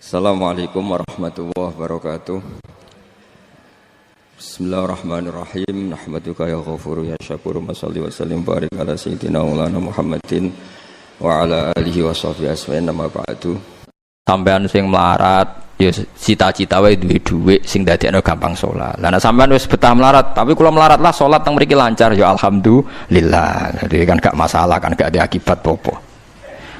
Assalamualaikum warahmatullahi wabarakatuh. Bismillahirrahmanirrahim. Nahmaduka ya ghafuru ya syakuru. Mashalli wa sallim barik ala sayyidina maulana Muhammadin wa ala alihi wa sahbihi asma'in nama ba'du. Sampean sing melarat ya cita-cita wae duwe dhuwit sing dadekno gampang salat. Lah nek sampean wis betah melarat, tapi kula melarat lah salat teng mriki lancar ya alhamdulillah. Jadi kan gak masalah, kan gak ada akibat apa-apa.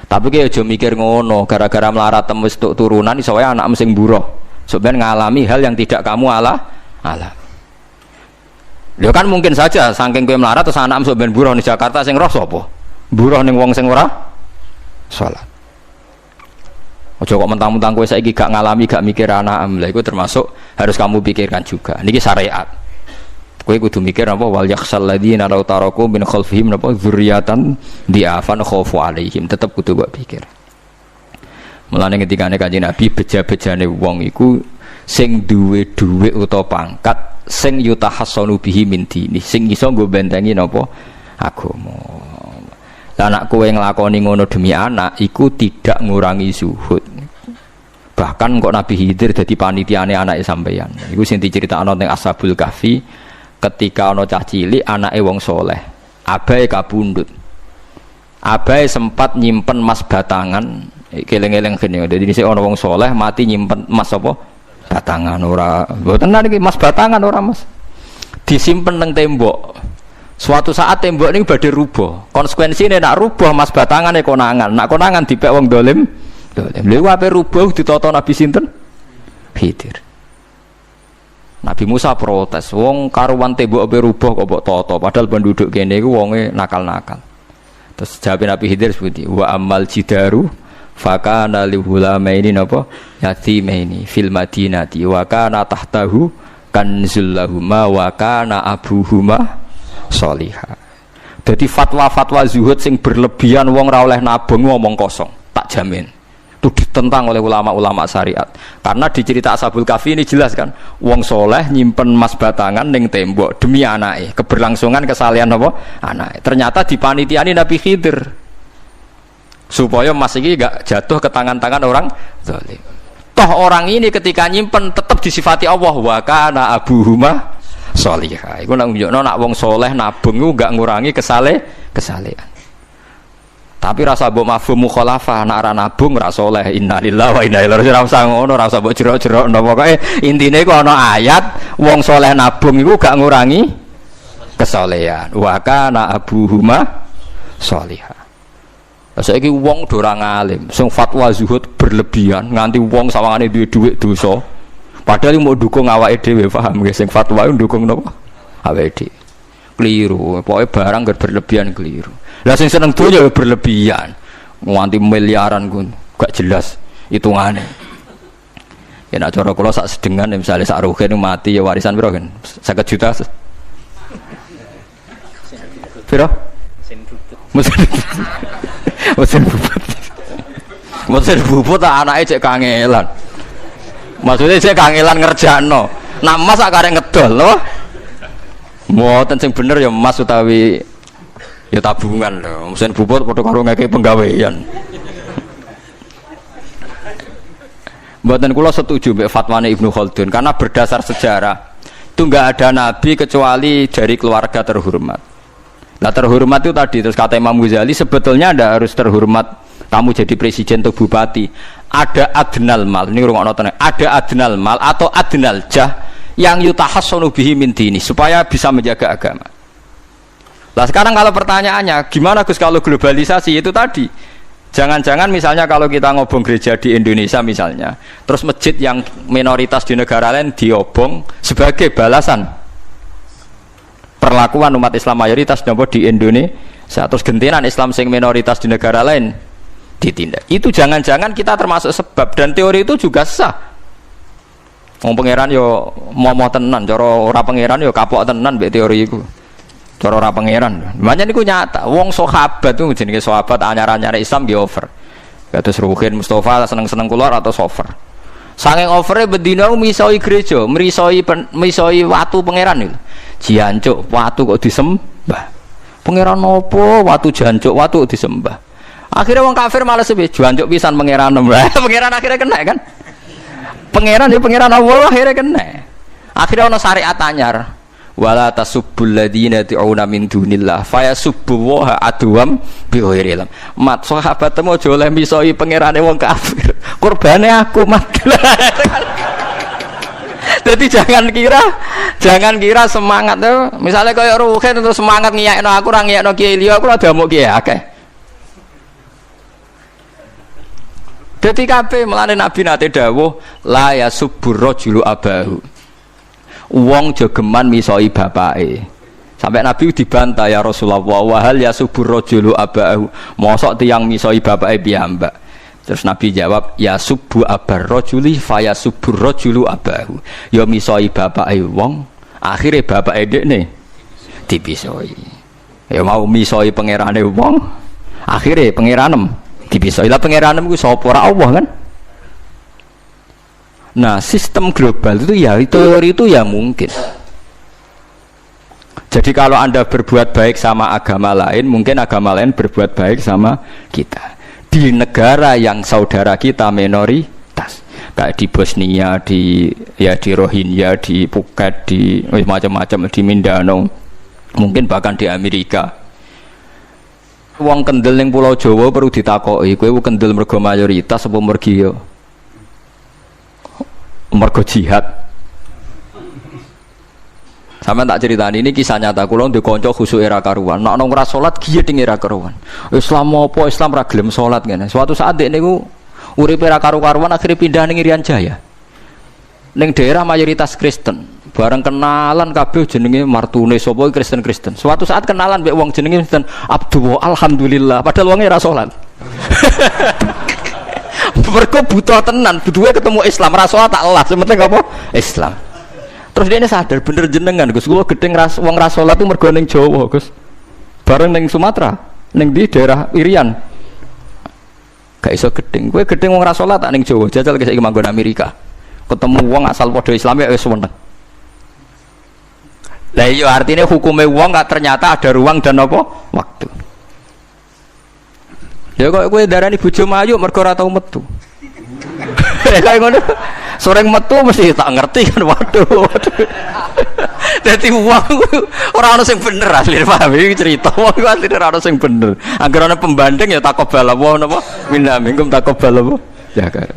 Tapi ki aja mikir ngono, gara-gara melarat temu stuk turunan iso wae anak sing buruh. Sampeyan ngalami hal yang tidak kamu alami. Lho kan mungkin saja saking kowe melarat terus anak sampeyan buruh di Jakarta sing roh sapa? Buruh ning wong sing ora salat. Aja kok mentang-mentang kowe saiki gak ngalami, gak mikir anak, lha iku termasuk harus kamu pikirkan juga. Niki syariat. Kowe kudu mikir apa wal yakhsal ladzina law taraku min khalfihim napa dzurriatan diafan khaufu alaihim, tetep kudu mbok pikir. Mulane ketikane Kanjeng Nabi beja-bejane wong iku sing duwe dhuwit utawa pangkat sing yutahassanu bihi min dini, sing iso nggo bentengi napa agama. Lah nek kowe nglakoni ngono demi anak iku tidak ngurangi zuhud. Bahkan kok Nabi Khidir dadi panitiane anake sampeyan. Iku sing diceritakno teng Ashabul Kahfi. Ketika ana cah cilik anake wong soleh, abahe kabundut. Abahe sempat nyimpen emas batangan, keleng-eleng gene. Dadi dhisik ana wong soleh mati nyimpen emas apa? Batangan ora. Mboten niki emas batangan ora, Mas. Disimpen nang tembok. Suatu saat tembok niku badhe rubuh. Konsekuensine nek rubuh emas batangane konangan. Nek konangan dipek wong dolim. Lha ape rubuh ditata Nabi sinten? Khidir. Nabi Musa protes, wong karuan tembok ape rubuh kok mbok tata, padahal penduduk kene iku wonge nakal-nakal. Terus jawab Nabi Khidir seperti wa amal jidaru fakana li hulamaini napa yatimaini fil madinati wa kana tahtahu kanzul lahuma wa kana abuhuma sholihah. Dadi fatwa-fatwa zuhud sing berlebihan wong ra oleh nabung ngomong kosong, tak jamin. Itu ditentang oleh ulama-ulama syariat. Karena di cerita Ashabul Kahfi ini jelas kan, wong soleh nyimpen emas batangan ning tembok demi anake, keberlangsungan kesalehan apa? Anake. Ternyata dipanitiani Nabi Khidir. Supaya emas iki gak jatuh ke tangan-tangan orang zalim. Toh orang ini ketika nyimpen tetap disifati Allah wa kana abuhuma sholihah. Iku nang nunjukno nak wong soleh nabung iku gak ngurangi kesalehan. Tapi rasa mbok mafhum mukhalafah nek ora nabung ora saleh. Innalillahi wa inna ilaihi raji'un. Ora usah ngono, ora usah mbok jero-jero. Pokoke intine iku ana ayat wong saleh nabung iku gak ngurangi kesalehan. Wa kana abuhuma sholihah. Saiki wong do ora ngalim, sing fatwa zuhud berlebihan nganti wong sawangane duwe dhuwit dosa. Padahal mau dukung awake dhewe, paham nggih, sing fatwa ndukung napa? Awake dhewe. Keliru, pokoke barang berlebihan keliru. Lah sing seneng donya berlebihan. Nganti miliaran ku gak jelas hitungane. Ya nek cara kula sak sedengan misale sak rugen mati ya warisan piro kan? 50 juta. Piro? Mesin bubut anake cek kangelan. Maksudnya cek kangelan ngerjakno. Nah Mas sak karek ngedol lho. Mboten sing bener ya emas utawi ya tabungan lho. Mesin bubut padha karo ngeke penggawean. Mboten kula setuju mbek fatwane Ibnu Khaldun karena berdasar sejarah itu enggak ada nabi kecuali dari keluarga terhormat. Nah terhormat itu tadi terus kata Imam Ghazali sebetulnya ndak harus terhormat kamu jadi presiden atau bupati. Ada adnal mal, ini rungokno tenan. Ada adnal mal atau adnal jah yang yutahassanu bihi min dini supaya bisa menjaga agama. Lah sekarang kalau pertanyaannya gimana Gus kalau globalisasi itu tadi? Jangan-jangan misalnya kalau kita ngobong gereja di Indonesia misalnya, terus masjid yang minoritas di negara lain diobong sebagai balasan perlakuan umat Islam mayoritas di Indonesia, terus gentiran Islam sing minoritas di negara lain ditindak. Itu jangan-jangan kita termasuk sebab dan teori itu juga sah. Wong pangeran yo momo tenan, cara ora pangeran yo kapok tenan mbek teori iku. Cara ora pangeran. Makanya niku nyata, wong sahabat itu jenenge sahabat anyar-anyar Islam nggih over. Kados Ruhin Mustafa seneng-seneng kula atau over. Saking overe bendina misoi gereja, misoi watu pangeran niku. Jancuk watu kok disembah. Pangeran opo watu jancuk watu disembah. Akhirnya wong kafir malah sepi jancuk pisan pangeran. Pangeran akhirnya kena kan. Pangeran ya pangeran Allah akhirnya kena. Akhirnya ana syariat anyar. Wala tasubbul ladzina tu'una min dunillah fayasubbu wa adwam bi ghairi ilm. Mat sahabatmu aja oleh misoi pangerane wong kafir. Kurbane aku mat. Jadi jangan kira semangat tuh. Misalnya kaya Ruhin terus semangat ngiyakno aku ora ngiyakno Kiai liya aku ora damuk kiai akeh. Dadi kabeh melane Nabi nate dawuh la yasubbur rajulu abahu. Wong jogeman misoi bapake. Sampai Nabi dibantah ya Rasulullah wa hal yasubbur rajulu abahu. Mosok tiyang misoi bapake piyambak. Terus Nabi jawab ya subbu abar rajuli faya subbur rajulu abahu. Ya misoi bapake wong, akhire bapake dekne dipisoi. Ya mau misoi pangerane wong, akhire pangeranem dipisoi. Lah pangeranem ku sapa ora Allah kan? Nah, sistem global itu ya teori itu ya mungkin. Jadi kalau Anda berbuat baik sama agama lain, mungkin agama lain berbuat baik sama kita. Di negara yang saudara kita minoritas, kayak di Bosnia, di Rohingya, di Phuket, di macam-macam, di Mindanao, mungkin bahkan di Amerika. Wong kendel ning Pulau Jawa perlu ditakoki, kowe kendel mergo mayoritas apa mergo jihad? Sama tak ceritani ini kisah nyata kula ndek kanca khusuk era karuan. Nek ana ora salat giyeding era karuan. Islam apa Islam ra gelem salat ngene. Suatu saat dek niku uripe era karu-karuan akhirnya pindah ning Irian Jaya. Ning daerah mayoritas Kristen. Bareng kenalan kabeh jenenge martune sapa Kristen-Kristen. Suatu saat kenalan mbek wong jenenge Kristen Abdullah alhamdulillah padahal wonge ora salat. Mergo butuh tenan, butuhe ketemu Islam ra salat tak elas, penting apa? Islam. Terus dia ini sadar bener jenengan Gus, kula gedeng wong ra salat itu mergo ning Jawa Gus. Bareng ning Sumatera, ning di daerah Irian. Gak iso gedeng. Kowe gedeng wong ra salat tak ning Jawa, jajal saiki manggon Amerika. Ketemu wong asal padha Islam ya wis seneng. Lah iya artinya hukume wong gak ternyata ada ruang dan apa? Waktu. Ya kok kowe darani bojo mayu mergo ora tau metu. Kayak ngono. Soreng metu mesti tak ngerti kan waduh. Dadi wong ora ono sing bener asli paham iki cerita wong asli ora ono sing bener. Angger ana pembanding ya takobal apa napa minna minkum takobal apa. Ya kan.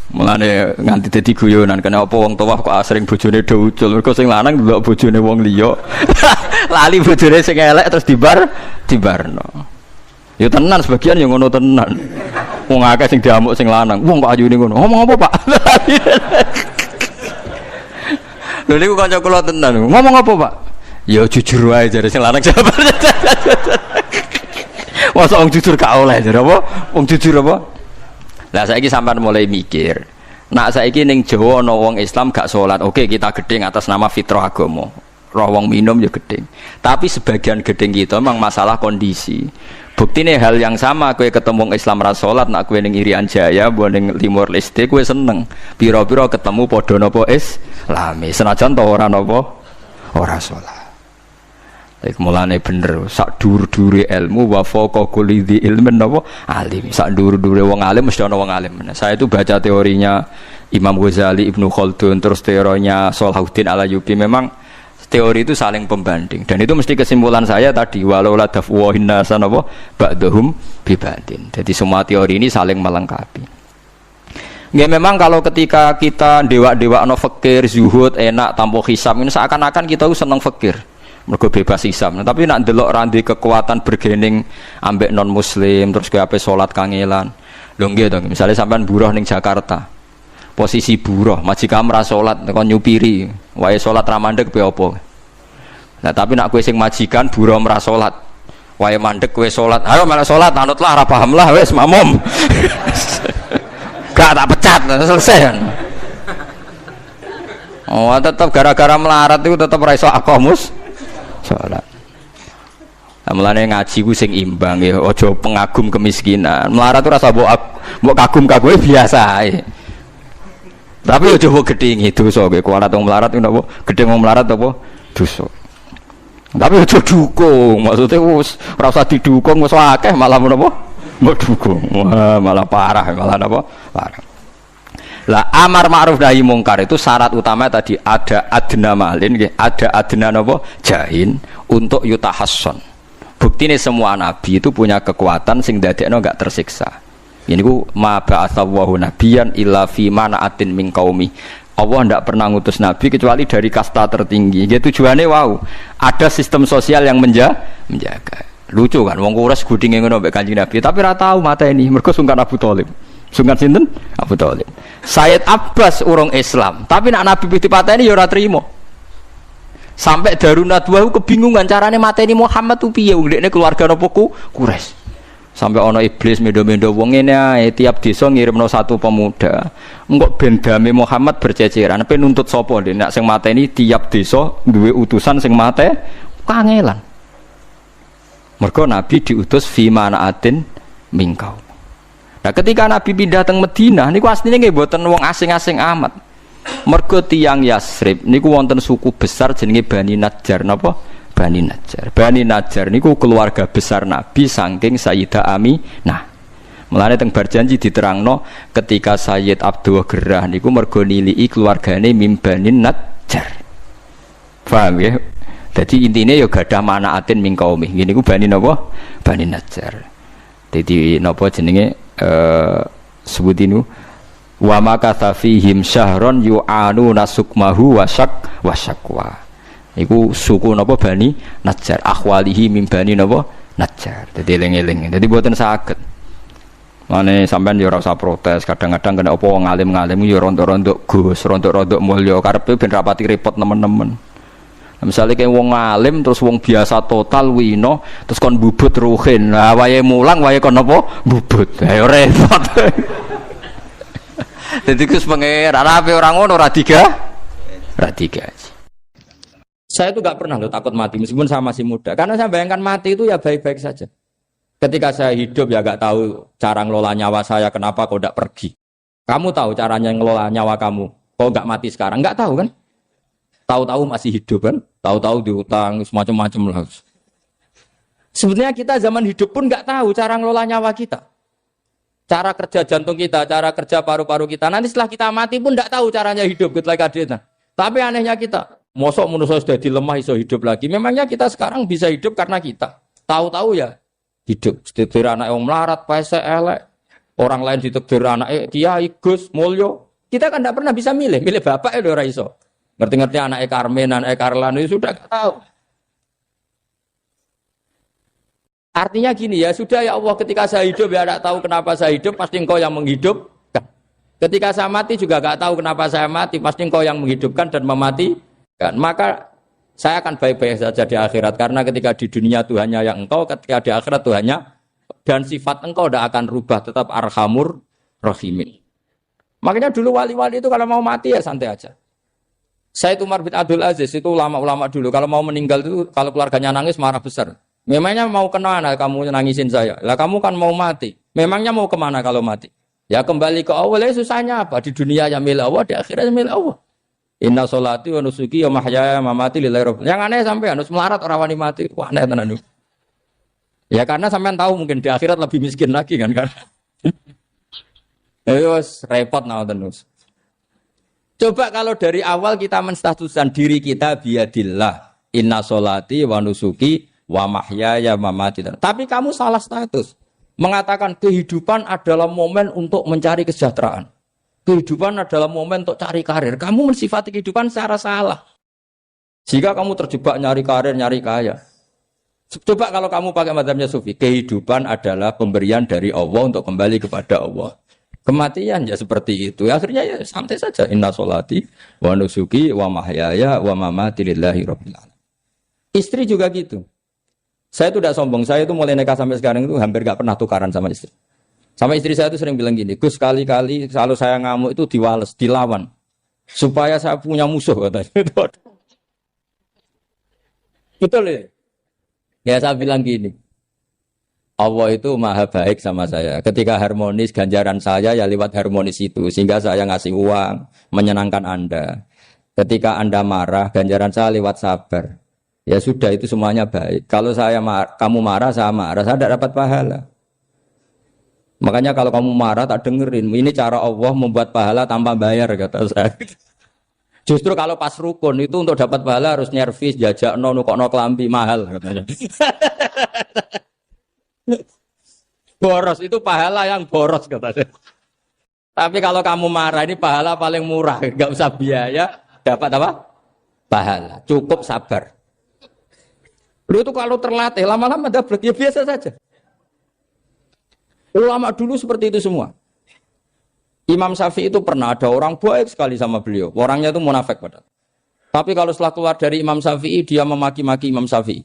Mulane nganti dadi guyonan kena apa wong tawaf kok asring bojone do ucul mergo sing lanang ndelok bojone wong liya. Lali bojone sing elek terus dibarno. Ya tenan sebagian yang ngono tenan. Wong akeh sing diamuk sing lanang. Wong kok ayune ngono. Ngomong apa, Pak? Lha niku kanca kula tenan. Ngomong apa, Pak? Ya jujur wae jare sing lanang jawab. Masa wong jujur gak oleh jare apa? Wong jujur apa? Lah saiki sampean mulai mikir. Nak saiki ning Jawa ana wong Islam gak salat. Oke, kita gedeng atas nama fitrah agama. Roh wong minum ya gedeng. Tapi sebagian gedeng kita memang masalah kondisi. Buktine hal yang sama kowe ketemu Islam ra salat nak kowe ning Irian Jaya mbok ning Timor Leste kowe seneng. Pira-pira ketemu padha napa Islami. Senajan to ora napa ora salat. Iku mulane bener sak dhuwur-dhuwure ilmu wa faqa kulli dzi ilmin napa alim. Sak dhuwur-dhuwure wong alim mesti ana wong alim. Saya itu baca teorinya Imam Ghazali, Ibnu Khaldun, terus teorinya Salahuddin Al-Ayyubi memang teori itu saling pembanding dan itu mesti kesimpulan saya tadi walau la dafwa hinnasan apa ba'dhum bibadin. Jadi semua teori ini saling melengkapi. Nggih memang kalau ketika kita dewa-dewa no fakir, zuhud, enak, tanpa hisab ini seakan-akan kita seneng fakir. Mergo bebas hisab. Nah, tapi nak ndelok randi kekuatan bergening ambek non muslim terus ke ape salat kangelan. Lho nggih to, misalnya sampean buruh ning Jakarta. Posisi buruh, majikan ra salat kon nyupiri, wae salat ra mandeg piye apa. Nah, tapi nak kowe sing majikan buruh ra salat, wae mandeg kowe salat. Ayo malah salat, anutlah ra paham lah wis mamum. Gak tak pecat, selesai kan. Oh, tetap gara-gara melarat itu tetap ra iso aqamus salat. Mulane ngaji ku sing imbang ya, aja pengagum kemiskinan. Melarat ora usah mbok kagum-kagume biasa ae. Tapi aja mbok gedhingi dosa kowe kuwalat wong melarat ku napa? Gedhing wong melarat apa? Dosa. Tapi aja dukung, maksudnya wis ora usah didukung wis akeh malah menapa? Mbok dukung. Wah, malah parah, malah napa? Parah. Lah amar ma'ruf nahi mungkar itu syarat utama tadi ada adna malin, ada adna napa jahin untuk yutahasson. Buktine semua nabi itu punya kekuatan sing dadekno enggak tersiksa. Ini ku ma ba'atsallahu nabiyan illa fi mana'atin min qaumi. Allah tidak pernah ngutus nabi kecuali dari kasta tertinggi. Dia tujuannya wow, ada sistem sosial yang menjaga. Lucu kan, wong kuras gudinge ngono mbek Kanjeng Nabi, tapi ora tahu mata ini mergo sungkan Abu Thalib. Sungkan sinten? Abu Thalib. Sayyid Abbas urung Islam, tapi nak Nabi ditipateni ya ora trimo. Sampai Darun Nadwa kebingungan carane mateni Muhammad tu piye wong dekne keluarga napa Quraisy. Sampai ono iblis mendo-mendo wong ngene ae tiap desa ngirimno satu pemuda. Engko ben dame Muhammad berceceran, pe nuntut sapa lho nek sing mateni tiap desa duwe utusan sing mate kangelan. Mergo Nabi diutus fi manaatin mingkau. Nah, ketika Nabi pindah teng Madinah niku asline nggih mboten wong asing-asing amat. Mergo tiyang Yasrib niku wonten suku besar jenenge Bani Najjar napa? Bani Najjar. Bani Najjar niku keluarga besar Nabi saking Sayyidah Aminah. Mulane teng Barjanji diterangno ketika Sayyid Abdul Gerah niku mergo nilii keluargane mim Bani Najjar. Paham ya? Jadi intinya ya gadah manaatin min qaumi. Ngene iku Bani napa? Bani Najjar. Dadi napa jenenge sebutinu wa makatha fihim syahron yu'anu nasukmahu wasakwa. Iku suku napa Bani Najjar, akhwalihi mim Bani napa Najjar. Dadi eling-eling. Dadi mboten saged. Mane sampean ya ora usah protes, kadang-kadang kena apa wong alim-alim ya rontok-rontok Gus, rontok-rontok mulya karepe ben rapati repot nemen-nemen. Misalnya kayak wong alim terus wong biasa total wino terus kon bubut ruhin. Nah, wayahe mulang wayahe kon napa bubut. Ayo repot. Dadi Gus pangeran ape ora ngono ora diga. Saya itu gak pernah loh takut mati meskipun saya masih muda. Karena saya bayangkan mati itu ya baik-baik saja. Ketika saya hidup ya gak tahu cara ngelola nyawa saya, kenapa kau gak pergi. Kamu tahu caranya ngelola nyawa kamu, kau gak mati sekarang, gak tahu kan? Tahu-tahu masih hidup kan? Tahu-tahu diutang, semacam-macam lah. Sebenarnya kita zaman hidup pun gak tahu cara ngelola nyawa kita. Cara kerja jantung kita, cara kerja paru-paru kita. Nanti setelah kita mati pun gak tahu caranya hidup. Tapi anehnya kita. Mosok manusia sudah dilemah iso hidup lagi. Memangnya kita sekarang bisa hidup karena kita. Tahu-tahu ya hidup. Ditekdir anak yang melarat, pese elek. Orang lain ditekdir anak kiai, Gus, mulyo. Kita kan tidak pernah bisa milih bapak itu ora iso. Ngerti-ngerti anak Karmen, anak Karlan itu sudah tahu. Artinya gini ya, sudah ya Allah ketika saya hidup ya tidak tahu kenapa saya hidup, pasti engkau yang menghidupkan. Ketika saya mati juga tidak tahu kenapa saya mati, pasti engkau yang menghidupkan dan mematikan. Maka saya akan baik-baik saja di akhirat karena ketika di dunia Tuhannya yang engkau, ketika di akhirat Tuhannya dan sifat engkau tidak akan rubah, tetap arhamur rahimin. Makanya dulu wali-wali itu kalau mau mati ya santai aja. Sayyid Umar bin Abdul Aziz itu ulama-ulama dulu kalau mau meninggal itu kalau keluarganya nangis marah besar. Memangnya mau kemana kamu nangisin saya? Lah kamu kan mau mati. Memangnya mau kemana kalau mati? Ya kembali ke Allah. Susahnya apa? Di dunia ya milik Allah, di akhirat milik Allah. Inna sholati wa nusuki wa mahyaya wa mamati lillahi rabbil. Yang aneh sampai harus melarat orang wani mati. Wah, aneh tenan. Ya karena sampean tahu mungkin di akhirat lebih miskin lagi kan. Wes repot naudens. Coba kalau dari awal kita menstatuskan diri kita biadillah. Inna sholati wa nusuki wa mahyaya wa mamati. Tapi kamu salah status. Mengatakan kehidupan adalah momen untuk mencari kesejahteraan. Kehidupan adalah momen untuk cari karir. Kamu mensifati kehidupan secara salah. Jika kamu terjebak nyari karir, nyari kaya. Coba kalau kamu pakai mazhabnya Sufi. Kehidupan adalah pemberian dari Allah untuk kembali kepada Allah. Kematian ya seperti itu. Akhirnya ya santai saja. Inna sholati wa nusuki wa mahyaya wa mamati lillahi rabbil alamin. Istri juga gitu. Saya itu tidak sombong. Saya itu mulai nikah sampai sekarang itu hampir gak pernah tukaran sama istri. Sama istri saya itu sering bilang gini, Gus kali-kali kalau saya ngamuk itu diwales, dilawan. Supaya saya punya musuh katanya. Betul ya? Ya saya bilang gini, Allah itu maha baik sama saya. Ketika harmonis, ganjaran saya ya lewat harmonis itu. Sehingga saya ngasih uang, menyenangkan Anda. Ketika Anda marah, ganjaran saya lewat sabar. Ya sudah itu semuanya baik. Kalau kamu marah, saya tidak dapat pahala. Makanya kalau kamu marah tak dengerin. Ini cara Allah membuat pahala tanpa bayar kata saya. Justru kalau pas rukun itu untuk dapat pahala harus nyervis, jajak nukokno kelambi mahal katanya. Boros itu pahala yang boros katanya. Tapi kalau kamu marah ini pahala paling murah, nggak usah biaya, dapat apa? Pahala. Cukup sabar. Lu itu kalau terlatih lama-lama dapat ya biasa saja. Ulama dulu seperti itu semua. Imam Syafi'i itu pernah ada orang baik sekali sama beliau. Orangnya itu munafik padahal. Tapi kalau setelah keluar dari Imam Syafi'i, dia memaki-maki Imam Syafi'i.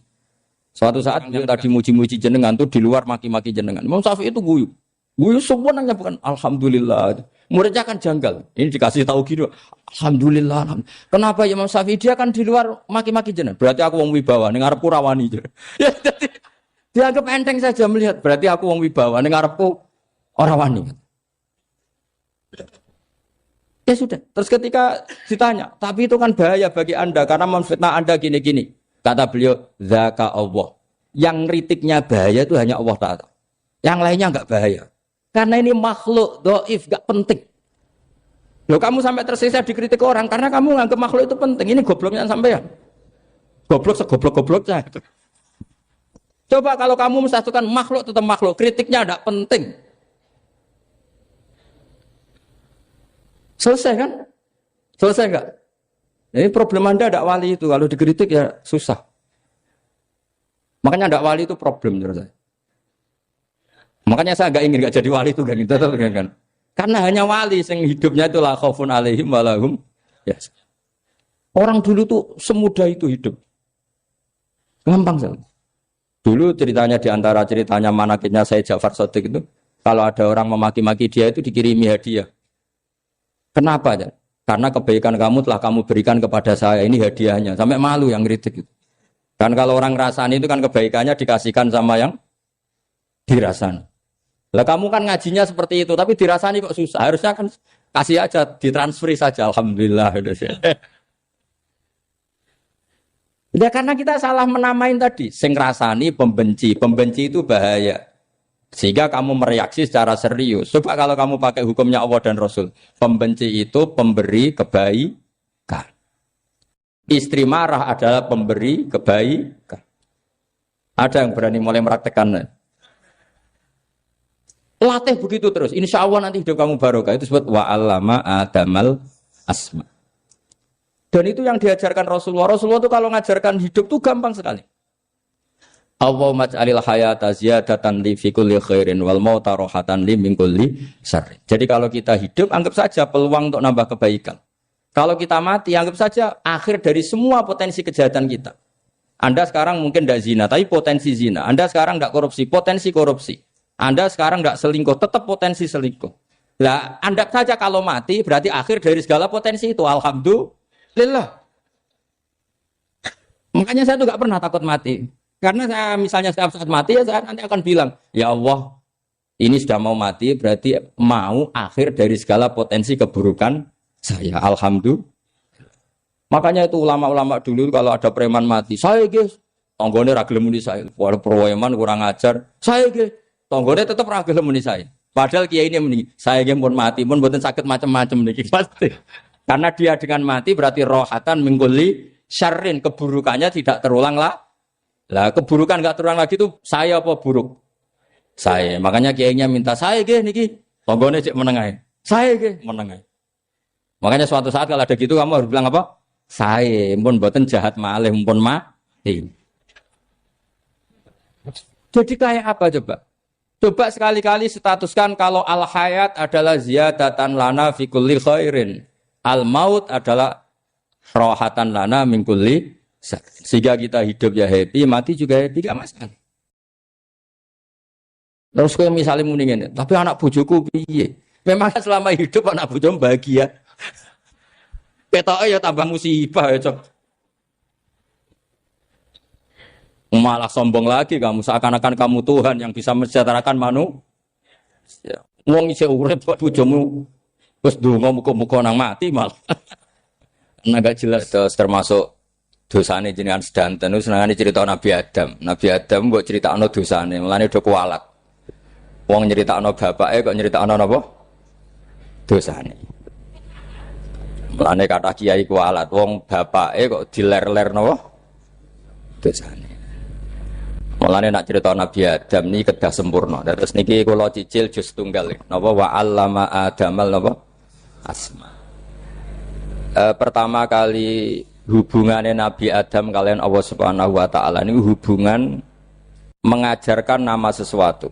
Suatu saat yang tadi muji-muji jenengan tuh di luar maki-maki jenengan. Imam Syafi'i itu guyu. Guyu sebenarnya bukan alhamdulillah. Muridnya kan janggal. Ini dikasih tahu gitu. Alhamdulillah. Kenapa Imam Syafi'i dia kan di luar maki-maki jenengan? Berarti aku wong wibawa ning ngarepku rawani. Ya jadi dianggap enteng saja melihat. Berarti aku wong wibawa ning ngarepku ora wani. Ya sudah. Terus ketika ditanya, tapi itu kan bahaya bagi Anda karena memfitnah Anda gini-gini. Kata beliau, zaka Allah. Yang kritiknya bahaya itu hanya Allah Ta'ala. Yang lainnya enggak bahaya. Karena ini makhluk dhaif, enggak penting. Loh kamu sampai tersisa dikritik orang karena kamu nganggap makhluk itu penting. Ini gobloknya sampean. Goblok segoblok-gobloknya. Coba kalau kamu mensatukan makhluk tetap makhluk, kritiknya enggak penting. Selesai kan? Selesai enggak? Ini problem Anda ada wali itu. Kalau dikritik ya susah. Makanya ada wali itu problem menurut saya. Makanya saya enggak ingin enggak jadi wali itu kan. Karena hanya wali yang hidupnya itu la khaufun alaihim walahum. Ya. Orang dulu tuh semudah itu hidup. Gampang sekali. Dulu ceritanya di antara ceritanya manakibnya Sayyid Ja'far Shadiq itu, kalau ada orang memaki-maki dia itu dikirimi hadiah. Kenapa ya? Karena kebaikan kamu telah kamu berikan kepada saya, ini hadiahnya. Sampai malu yang kritik itu. Dan kalau orang rasani itu kan kebaikannya dikasihkan sama yang dirasani. Lah kamu kan ngajinya seperti itu, tapi dirasani kok susah. Harusnya kan kasih aja, ditransferi saja. Alhamdulillah. Ya karena kita salah menamain tadi. Sing rasani pembenci. Pembenci itu bahaya. Sehingga kamu mereaksi secara serius. Coba kalau kamu pakai hukumnya Allah dan Rasul. Pembenci itu pemberi kebaikan. Istri marah adalah pemberi kebaikan. Ada yang berani mulai meraktekan. Latih begitu terus. Insya Allah nanti hidup kamu barokah. Itu disebut wa'allama adamal asma. Dan itu yang diajarkan Rasulullah. Rasulullah itu kalau ngajarkan hidup itu gampang sekali. Allahumma ja'alil hayata ziyadatan li fi kulli khairin wal mauta rohatan li min kulli syarrin. Jadi kalau kita hidup anggap saja peluang untuk nambah kebaikan. Kalau kita mati anggap saja akhir dari semua potensi kejahatan kita. Anda sekarang mungkin tidak zina tapi potensi zina. Anda sekarang tidak korupsi, potensi korupsi. Anda sekarang tidak selingkuh, tetap potensi selingkuh. Lah, anggap saja kalau mati berarti akhir dari segala potensi itu. Alhamdulillah. Makanya saya tuh nggak pernah takut mati. Karena saya misalnya setiap saat mati ya saya nanti akan bilang, ya Allah, ini sudah mau mati berarti mau akhir dari segala potensi keburukan saya. Alhamdulillah. Makanya itu ulama-ulama dulu kalau ada preman mati, saya guys, tonggone ra gelem muni saya. Waduh preman kurang ajar. Saya guys, tonggone tetap ra gelem muni saya. Padahal kiai ini muni, saya nggih pun mati, pun mboten sakit macam-macam niki pasti. Karena dia dengan mati berarti rohatan mingkuli syarrin, keburukannya tidak terulang lah. Lah keburukan enggak terulang lagi itu saya apa buruk? Saya. Makanya kiainya minta saya nggih niki tonggone cek menengae. Saya nggih menengae. Makanya suatu saat kalau ada gitu kamu harus bilang apa? Saya pun mboten jahat malih pun mati. Jadi kayak apa coba? Coba sekali-kali statuskan kalau al-hayat adalah ziyadatan lana fi kulli khairin. Al-maut adalah rohatan lana min kulli. Sehingga kita hidup ya happy, mati juga happy, gak masalah. Terus kalau misalnya mendingin, tapi anak bojoku piye? Memang selama hidup anak bojomu bahagia. Petoke ya tambah musibah ya, Cok. Malah sombong lagi kamu, seakan-akan kamu Tuhan yang bisa mensejahterakan manusia. Wong isih urip kok bojomu wis ndonga muga-muga nang mati malah. Enggak jelas termasuk dosane jenengan sedanten senengane cerita Nabi Adam. Nabi Adam mbok critakno dosane, mulane do kualat. Wong nyeritakno bapake kok nyeritakno napa? Dosane. Mulane kata kiai kualat, wong bapake kok diler-ler napa? Dosane. Mulane nak cerita Nabi Adam niki kedah sempurna. Terus niki kula cicil juz tunggal napa wa 'allama Adamal napa? Asma. Pertama kali hubungannya Nabi Adam kalian Allah Subhanahu wa taala ini hubungan mengajarkan nama sesuatu.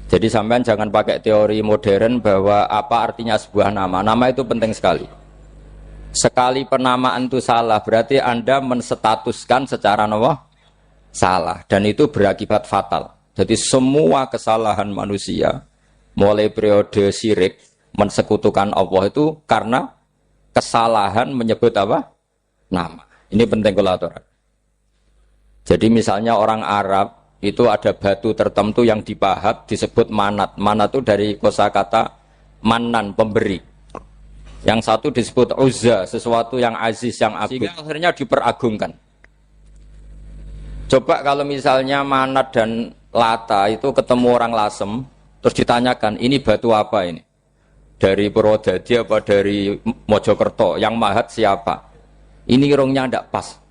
Jadi sampean jangan pakai teori modern bahwa apa artinya sebuah nama. Nama itu penting sekali. Sekali penamaan itu salah, berarti Anda menstatuskan secara nama salah dan itu berakibat fatal. Jadi semua kesalahan manusia mulai periode syirik mensekutukan Allah itu karena kesalahan menyebut apa? Nama. Ini penting kalau aturan. Jadi misalnya orang Arab itu ada batu tertentu yang dipahat disebut manat. Manat itu dari kosakata manan, pemberi. Yang satu disebut uzza, sesuatu yang aziz, yang agung. Sehingga akhirnya diperagungkan. Coba kalau misalnya manat dan lata itu ketemu orang Lasem, terus ditanyakan, ini batu apa ini? Dari Purwodadi apa dari Mojokerto? Yang mahat siapa? Ini irungnya tidak pas.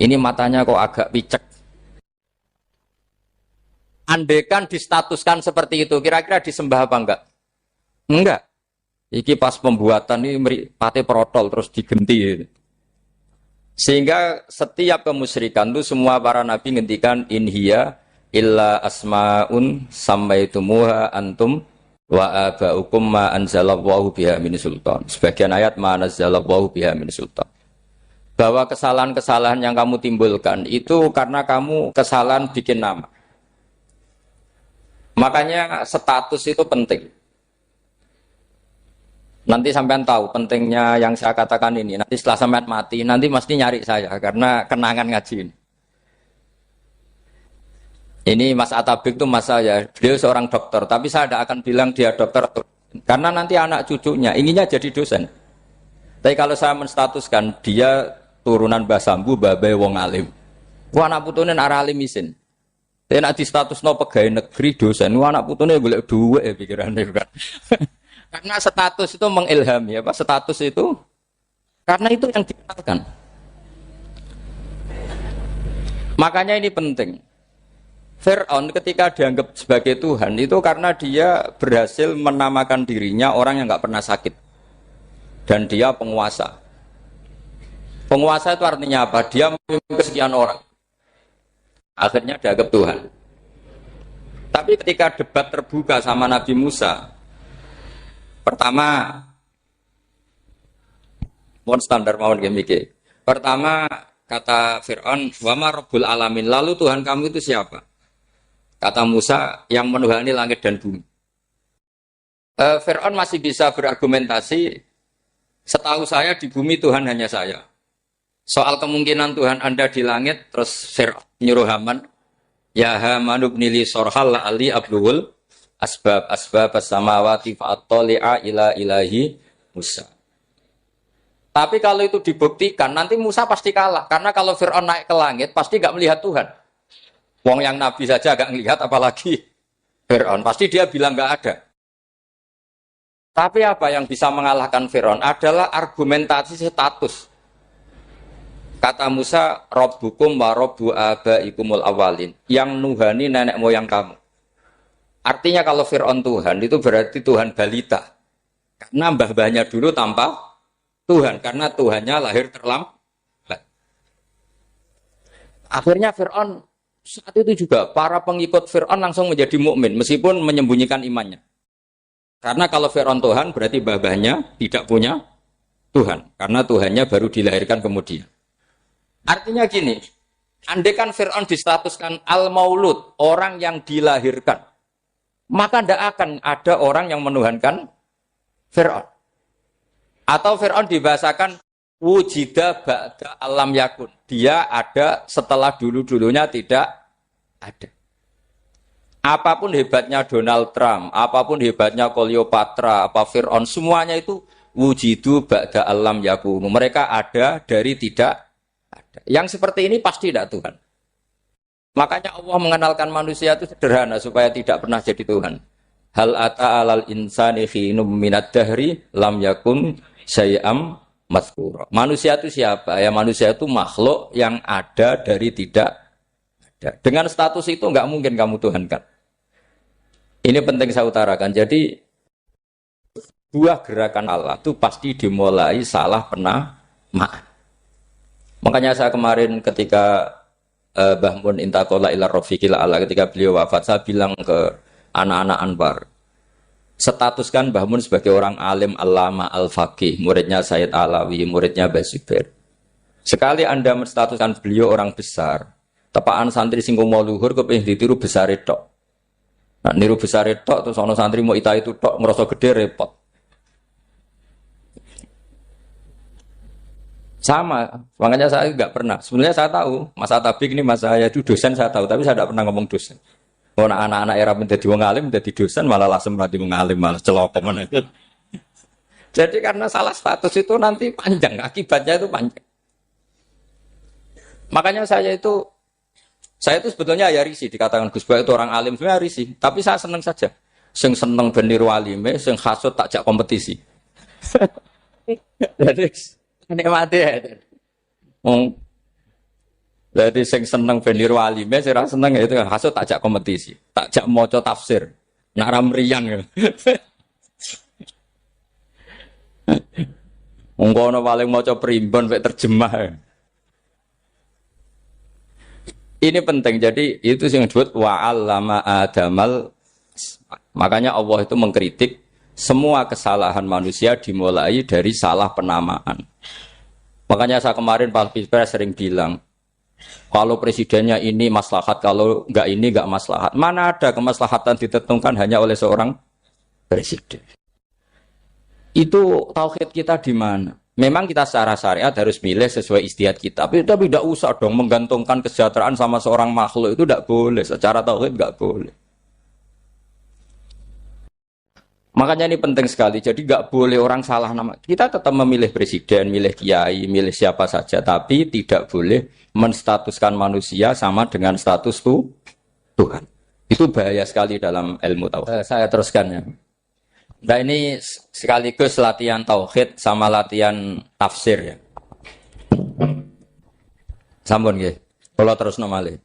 Ini matanya kok agak picek. Andekan distatuskan seperti itu, kira-kira disembah apa enggak? Enggak. Iki pas pembuatan ini pate protol terus digenti. Sehingga setiap kemusyrikan itu semua para nabi ngendikan inhiya illa asmaun sammaitumuha antum wa abaukum ma anzalallahu biha min sultan. Sebagian ayat ma anzalallahu biha min sultan. Bahwa kesalahan-kesalahan yang kamu timbulkan itu karena kamu kesalahan bikin nama. Makanya status itu penting. Nanti sampean tahu pentingnya yang saya katakan ini. Nanti setelah sampean mati, nanti mesti nyari saya karena kenangan ngaji ini. Ini Mas Atabik itu mas saya, beliau seorang dokter, tapi saya tidak akan bilang dia dokter karena nanti anak cucunya inginnya jadi dosen. Tapi kalau saya menstatuskan dia turunan Mbah Sambu, babai wong alim. Wah anak putune arah alim isin. Tapi nak di status no pegawai negeri dosen, wah anak putune golek duit pikirannya kan. Karena status itu mengilhami, apa status itu? Karena itu yang dikenalkan. Makanya ini penting. Fir'aun ketika dianggap sebagai Tuhan itu karena dia berhasil menamakan dirinya orang yang nggak pernah sakit dan dia penguasa. Penguasa itu artinya apa? Dia memimpin kesekian orang. Akhirnya dianggap Tuhan. Tapi ketika debat terbuka sama Nabi Musa, pertama, mohon standar mohon gemike. Pertama kata Fir'aun, wama Rabbul Alamin. Lalu Tuhan kamu itu siapa? Kata Musa, yang menuhani langit dan bumi. Fir'aun masih bisa berargumentasi. Setahu saya di bumi Tuhan hanya saya. Soal kemungkinan Tuhan Anda di langit, terus Fir'aun nyuruh Haman, ya Haman ibnili sorhal ali abluhul asbab as-samawati fa'attali'a ila ilahi Musa. Tapi kalau itu dibuktikan, nanti Musa pasti kalah. Karena kalau Fir'aun naik ke langit, pasti gak melihat Tuhan. Wong yang Nabi saja gak melihat, apalagi Fir'aun. Pasti dia bilang gak ada. Tapi apa yang bisa mengalahkan Fir'aun adalah argumentasi status. Kata Musa, Rabbukum wa Rabbu abaikumul awalin. Yang nuhani nenek moyang kamu. Artinya kalau Fir'aun Tuhan, itu berarti Tuhan balita. Karena mbah-mbahnya dulu tanpa Tuhan. Karena Tuhannya lahir terlambat. Akhirnya Fir'aun, saat itu juga para pengikut Fir'aun langsung menjadi mukmin meskipun menyembunyikan imannya. Karena kalau Fir'aun Tuhan, berarti mbah-mbahnya tidak punya Tuhan. Karena Tuhannya baru dilahirkan kemudian. Artinya gini, andaikan Fir'aun distatuskan al-maulud, orang yang dilahirkan, maka tidak akan ada orang yang menuhankan Fir'aun. Atau Fir'aun dibahasakan wujida ba'da alam yakun. Dia ada setelah dulu-dulunya tidak ada. Apapun hebatnya Donald Trump, apapun hebatnya Cleopatra, apa Fir'aun, semuanya itu wujidu ba'da alam yakun. Mereka ada dari tidak ada. Yang seperti ini pasti tidak Tuhan. Makanya Allah mengenalkan manusia itu sederhana supaya tidak pernah jadi Tuhan. Hal ata alal insani khinum minad dahri lam yakun syai'am mazkura. Manusia itu siapa? Ya manusia itu makhluk yang ada dari tidak ada. Dengan status itu enggak mungkin kamu Tuhan kan. Ini penting saya utarakan. Jadi buah gerakan Allah itu pasti dimulai salah penamaan. Makanya saya kemarin ketika Mbah Mun intakola ila rofiqil ala ketika beliau wafat, saya bilang ke anak-anak Anwar, statuskan Mbah Mun sebagai orang alim allama al-faqih, muridnya Sayyid Alawi, muridnya Mbah Zubair. Sekali Anda menstatuskan beliau orang besar, tepaan santri sing mau luhur kepengin ditiru besar tok. Nah, niru besar tok terus ana santri mau ita itu tok ngerasa gede repot. Sama, makanya saya nggak pernah. Sebenarnya saya tahu, Mas Atabik ini mas saya itu dosen saya tahu, tapi saya tidak pernah ngomong dosen. Oh, anak-anak era menjadi wong alim, menjadi dosen malah langsung menjadi wong alim, malah celokoman itu. Jadi karena salah status itu nanti panjang, akibatnya itu panjang. Makanya saya itu sebetulnya ya risih dikatakan Gus Bah itu orang alim, sebenarnya risih. Tapi saya seneng saja. Sing seneng benir walime, sing hasut takjak kompetisi. Jadi nikmati ya. Jadi sing seneng benir walime, sing ra seneng itu hasut takjak kompetisi, takjak maca tafsir. Nak ra mriyang ya. Wong kono paling maca primbon mek terjemah. Ya. Ini penting, jadi itu yang disebut wa'allama adamal. Makanya Allah itu mengkritik semua kesalahan manusia dimulai dari salah penamaan. Makanya saya kemarin Pak Pilpres sering bilang, kalau presidennya ini maslahat, kalau enggak ini enggak maslahat. Mana ada kemaslahatan ditentukan hanya oleh seorang presiden. Itu tauhid kita di mana? Memang kita secara syariat harus milih sesuai ijtihad kita. Tapi tidak usah dong menggantungkan kesejahteraan sama seorang makhluk, itu tidak boleh. Secara tauhid tidak boleh. Makanya ini penting sekali. Jadi nggak boleh orang salah nama. Kita tetap memilih presiden, milih kiai, milih siapa saja. Tapi tidak boleh menstatuskan manusia sama dengan status Tuhan. Itu bahaya sekali dalam ilmu tauhid. Saya teruskan ya. Nah ini sekaligus latihan tauhid sama latihan tafsir ya. Sampun nggih. Kula terusno malih.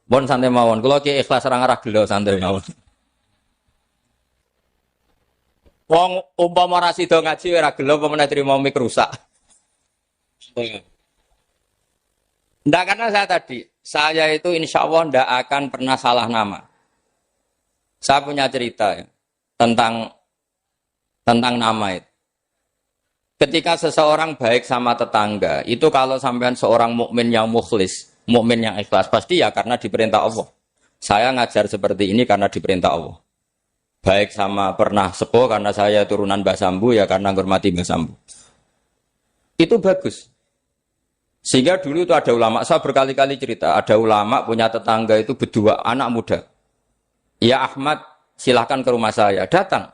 Pun santai mawon. Kula ki ikhlas ora ngarah gelo santai mawon. Wong umpama ora sida ngaji ora gelo apa meneh trimo mik rusak. Ndak karena saya itu insya Allah ndak akan pernah salah nama. Saya punya cerita ya, tentang nama itu. Ketika seseorang baik sama tetangga, itu kalau sampean seorang mukmin yang mukhlis, mukmin yang ikhlas, pasti ya karena diperintah Allah. Saya ngajar seperti ini karena diperintah Allah. Baik sama pernah sepuh karena saya turunan Mbah Sambu, ya karena menghormati Mbah Sambu. Itu bagus. Sehingga dulu itu ada ulama, saya berkali-kali cerita, ada ulama punya tetangga itu berdua anak muda. Ya Ahmad, silahkan ke rumah saya, datang.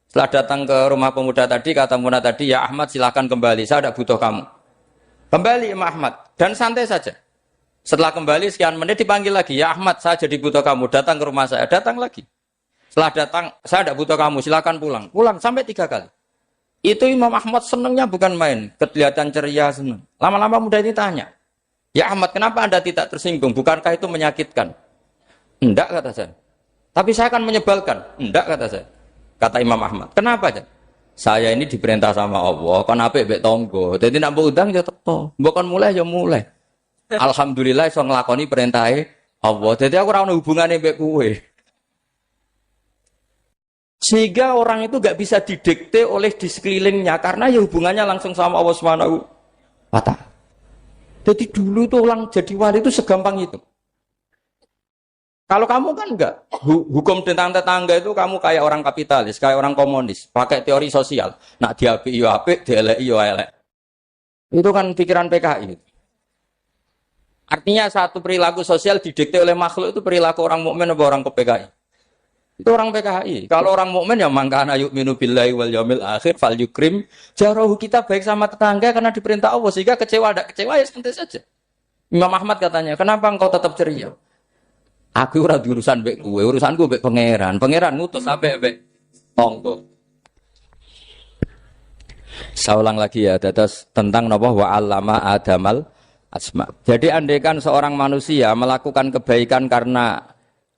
Setelah datang ke rumah pemuda tadi, kata pemuda tadi, ya Ahmad silahkan kembali, saya tidak butuh kamu. Kembali Imam Ahmad, dan santai saja. Setelah kembali sekian menit dipanggil lagi, ya Ahmad saya jadi butuh kamu, datang ke rumah saya, datang lagi. Setelah datang, saya tidak butuh kamu, silahkan pulang. Pulang sampai 3 kali. Itu Imam Ahmad senangnya bukan main, kelihatan ceria senang. Lama-lama muda ini tanya, ya Ahmad kenapa Anda tidak tersinggung, bukankah itu menyakitkan? Enggak kata saya. Tapi saya akan menyebalkan. Enggak kata saya. Kata Imam Ahmad, kenapa aja? Saya ini diperintah sama Allah, kan apik mbek tangga. Dadi nek mbok undang ya teko. Mbok kon mulai ya mulai. Alhamdulillah iso nglakoni perintahe Allah. Dadi aku ora ono hubungane mbek kowe. Sehingga orang itu gak bisa didikte oleh di sekelilingnya karena ya hubungannya langsung sama Allah Subhanahu wa ta'ala. Jadi dulu tuh orang jadi wali itu segampang itu. Kalau kamu kan enggak, hukum tentang tetangga itu kamu kayak orang kapitalis, kayak orang komunis, pakai teori sosial. Nak diapik yo apik, dieleki yo elek. Itu kan pikiran PKI. Artinya satu perilaku sosial didikte oleh makhluk itu perilaku orang mukmin atau orang ke PKI. Itu orang PKI. Kalau orang mukmin ya mangkana yu'minu billahi wal yaumil akhir fal yukrim jarahu, kita baik sama tetangga karena diperintah Allah, sehingga kecewa ada kecewa ya santai saja. Imam Ahmad katanya, kenapa engkau tetap ceria? Aku ora urusan mbek kowe, urusanku mbek pangeran. Pangeran ngutus sampe mbek tonggo. Saya ulang lagi ya, terus tentang napa wa 'allama adamal asma. Jadi andaikan seorang manusia melakukan kebaikan karena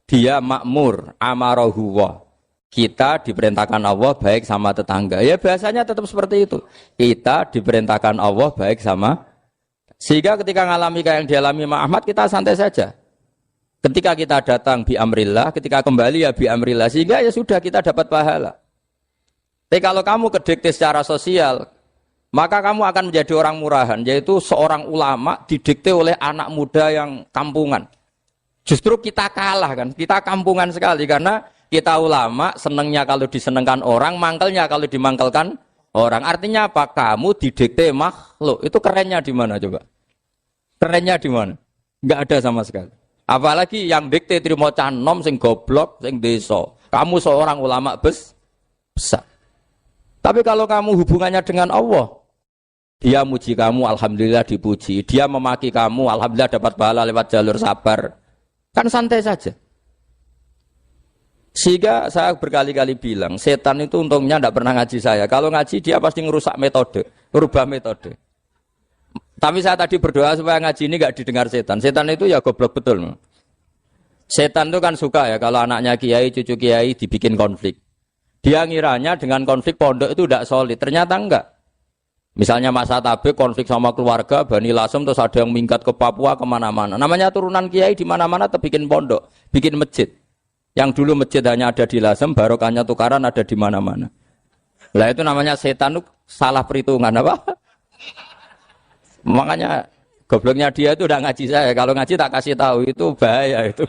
dia makmur, amarahu wa. Kita diperintahkan Allah baik sama tetangga. Ya biasanya tetap seperti itu. Kita diperintahkan Allah baik sama. Sehingga ketika ngalami kayak yang dialami Ahmad, kita santai saja. Ketika kita datang bi amrillah, ketika kembali ya bi amrillah. Sehingga ya sudah kita dapat pahala. Tapi kalau kamu kedikte secara sosial, maka kamu akan menjadi orang murahan, yaitu seorang ulama didikte oleh anak muda yang kampungan. Justru kita kalah kan, kita kampungan sekali karena kita ulama senengnya kalau disenengkan orang, mangkelnya kalau dimangkelkan orang. Artinya apa? Kamu didikte makhluk. Itu kerennya di mana coba? Kerennya di mana? Enggak ada sama sekali. Apalagi yang dikte trimo canom sing goblok, sing desa. Kamu seorang ulama besar. Tapi kalau kamu hubungannya dengan Allah, dia muji kamu, alhamdulillah dipuji. Dia memaki kamu, alhamdulillah dapat pahala lewat jalur sabar. Kan santai saja. Sehingga saya berkali-kali bilang, setan itu untungnya tidak pernah ngaji saya. Kalau ngaji dia pasti ngerusak metode, merubah metode. Tapi saya tadi berdoa supaya ngaji ini nggak didengar setan. Setan itu ya goblok betul. Setan itu kan suka ya kalau anaknya kiai, cucu kiai dibikin konflik. Dia ngiranya dengan konflik pondok itu tidak solid. Ternyata enggak. Misalnya masa tabik konflik sama keluarga, Bani Lasem, terus ada yang minggat ke Papua kemana-mana. Namanya turunan kiai di mana-mana bikin pondok, bikin masjid. Yang dulu masjid hanya ada di Lasem, barokahnya tukaran ada di mana-mana. Lah itu namanya setan itu salah perhitungan apa? Makanya gobloknya dia itu udah ngaji saya. Kalau ngaji tak kasih tahu itu bahaya itu.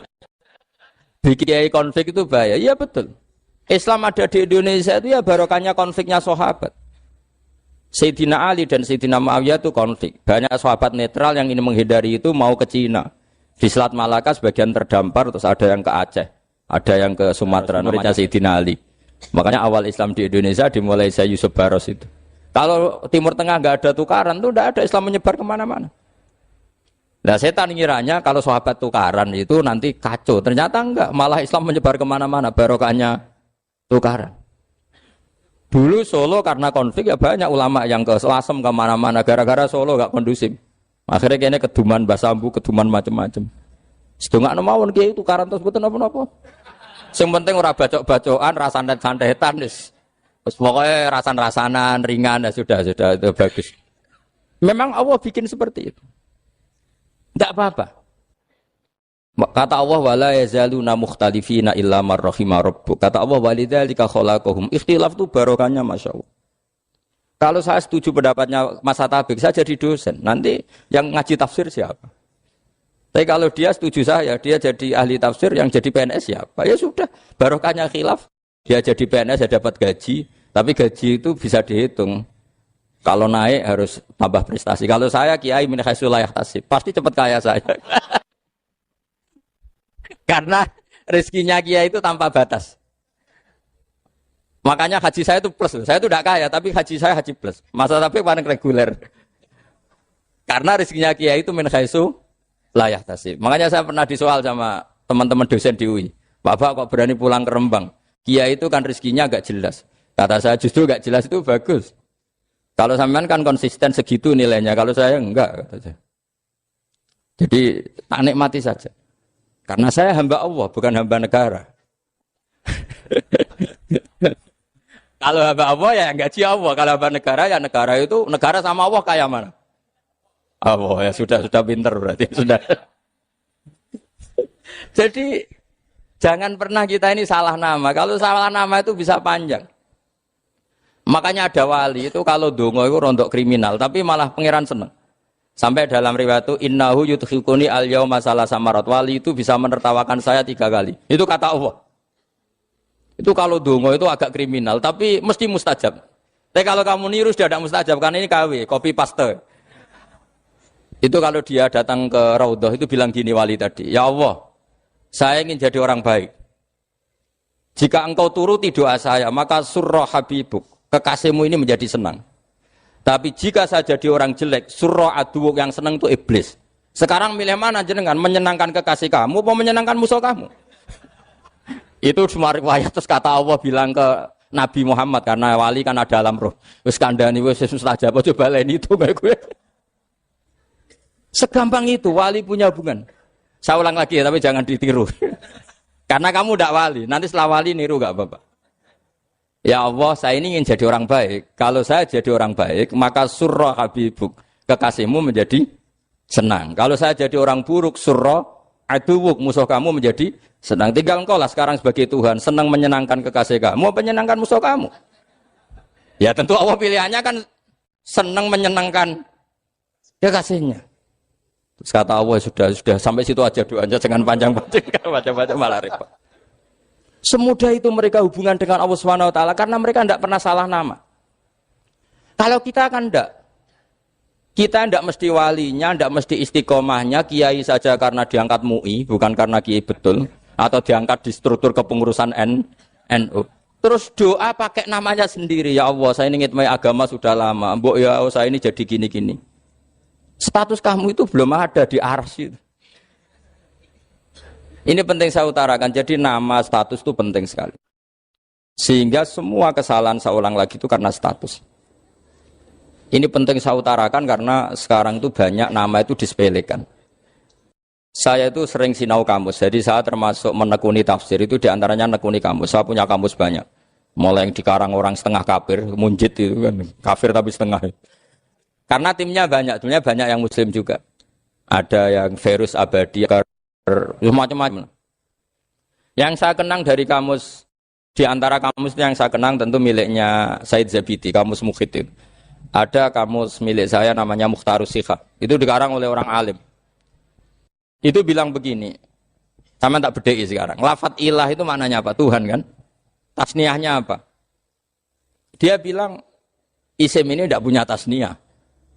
Bikin kiai konflik itu bahaya. Iya betul. Islam ada di Indonesia itu ya barokahnya konfliknya sahabat. Sayyidina Ali dan Sayyidina Muawiyah itu konflik. Banyak sahabat netral yang ingin menghindari itu mau ke Cina. Di Selat Malaka sebagian terdampar, terus ada yang ke Aceh, ada yang ke Sumatera, namanya Sayyidina Ali. Makanya awal Islam di Indonesia dimulai Syekh Yusuf Baros itu. Kalau Timur Tengah nggak ada tukaran, itu tidak ada Islam menyebar kemana-mana. Nah setan ngiranya kalau sahabat tukaran itu nanti kacau. Ternyata enggak, malah Islam menyebar kemana-mana, barokahnya tukaran. Dulu Solo karena konflik ya banyak ulama yang ke Selasem kemana-mana gara-gara Solo gak kondusif. Akhirnya kayaknya keduman basambu, keduman macam-macam. Sedungak mawon kiai tukaran terus betul apa-apa. Yang penting ora bacok-bacokan, rasan-santetan wis. Terus pokoknya rasan-rasanan ringan ya sudah itu bagus. Memang Allah bikin seperti itu. Tidak apa-apa. Kata Allah wala yazaluna mukhtalifina illa man rahima rabbuk. Kata Allah walidzalika khalaqahum. Ikhtilaf itu barokahnya masyaallah. Kalau saya setuju pendapatnya Mas Atabik, saya jadi dosen. Nanti yang ngaji tafsir siapa? Tapi kalau dia setuju saya, dia jadi ahli tafsir, yang jadi PNS siapa? Ya sudah, barokahnya khilaf. Dia jadi PNS, dia dapat gaji. Tapi gaji itu bisa dihitung. Kalau naik harus tambah prestasi. Kalau saya kiai min haitsu la yahtasib, pasti cepat kaya saya. Karena rezekinya kiai itu tanpa batas. Makanya haji saya itu plus. Saya itu tidak kaya, tapi haji saya haji plus. Masa tapi paling reguler. Karena rezekinya kiai itu min haitsu la yahtasib. Makanya saya pernah disoal sama teman-teman dosen di UI. Bapak kok berani pulang ke Rembang? Kiai itu kan rezekinya agak jelas. Kata saya justru agak jelas itu bagus. Kalau sampean kan konsisten segitu nilainya. Kalau saya enggak. Kata saya. Jadi tak nikmati saja. Karena saya hamba Allah, bukan hamba negara. Kalau hamba Allah ya gaji Allah. Kalau hamba negara ya negara itu, negara sama Allah kayak mana? Allah ya sudah pinter berarti. Sudah. Jadi jangan pernah kita ini salah nama. Kalau salah nama itu bisa panjang. Makanya ada wali itu kalau dongo itu rontok kriminal. Tapi malah pangeran seneng. Sampai dalam riwayat itu innahu yudhikuni al-yauma salasa marat. Wali itu bisa menertawakan saya 3 kali. Itu kata Allah. Itu kalau dongo itu agak kriminal, tapi mesti mustajab. Tapi kalau kamu niru sudah tidak mustajab, karena ini KW, copy paste. Itu kalau dia datang ke Raudhah itu bilang gini wali tadi, ya Allah, saya ingin jadi orang baik. Jika engkau turuti doa saya, maka surra habibuk, kekasihmu ini menjadi senang. Tapi jika saya jadi orang jelek, surra aduwuk yang senang itu iblis. Sekarang milih mana jenengan? Menyenangkan kekasih kamu apa menyenangkan musuh kamu? Itu semua riwayat terus kata Allah bilang ke Nabi Muhammad karena wali kan ada alam roh. Wis kandhani wis mustajab coba leni itu kayak gue. Segampang itu wali punya hubungan. Saya ulang lagi ya, tapi jangan ditiru. Karena kamu tidak wali, nanti setelah wali niru gak apa-apa. Ya Allah, saya ini ingin jadi orang baik. Kalau saya jadi orang baik, maka surra habibuk, kekasihmu menjadi senang. Kalau saya jadi orang buruk, surra aduwuk, musuh kamu menjadi senang. Tinggal engkau lah sekarang sebagai Tuhan, senang menyenangkan kekasih kamu, menyenangkan musuh kamu. Ya tentu Allah pilihannya kan senang menyenangkan kekasihnya. Terus kata Allah sudah sampai situ aja doanya, jangan panjang-panjang, baca-baca malah repot. Semudah itu mereka hubungan dengan Allah Subhanahu wa taala karena mereka tidak pernah salah nama. Kalau kita kan tidak. Kita tidak mesti walinya, tidak mesti istiqomahnya, kiai saja karena diangkat MUI, bukan karena kiai betul, atau diangkat di struktur kepengurusan NU. Terus doa pakai namanya sendiri, ya Allah saya ini ngitmai agama sudah lama, mbok ya Allah saya ini jadi gini-gini. Status kamu itu belum ada di arsy. Ini penting saya utarakan, jadi nama status itu penting sekali. Sehingga semua kesalahan saya ulang lagi itu karena status. Ini penting saya utarakan karena sekarang itu banyak nama itu disepelekan. Saya itu sering sinau kamus, jadi saya termasuk menekuni tafsir itu diantaranya menekuni kamus. Saya punya kamus banyak. Mulai yang dikarang orang setengah kafir, munjid itu kan, kafir tapi setengah. Karena timnya banyak yang muslim juga. Ada yang virus abadi, macam-macam. Yang saya kenang dari kamus, di antara kamus yang saya kenang tentu miliknya Said Zabidi, kamus Mukhid itu. Ada kamus milik saya namanya Mukhtarus Sikha. Itu dikarang oleh orang alim. Itu bilang begini, sama tak bedai sekarang. Lafat ilah itu maknanya apa? Tuhan kan? Tasniahnya apa? Dia bilang, isim ini tidak punya tasniah.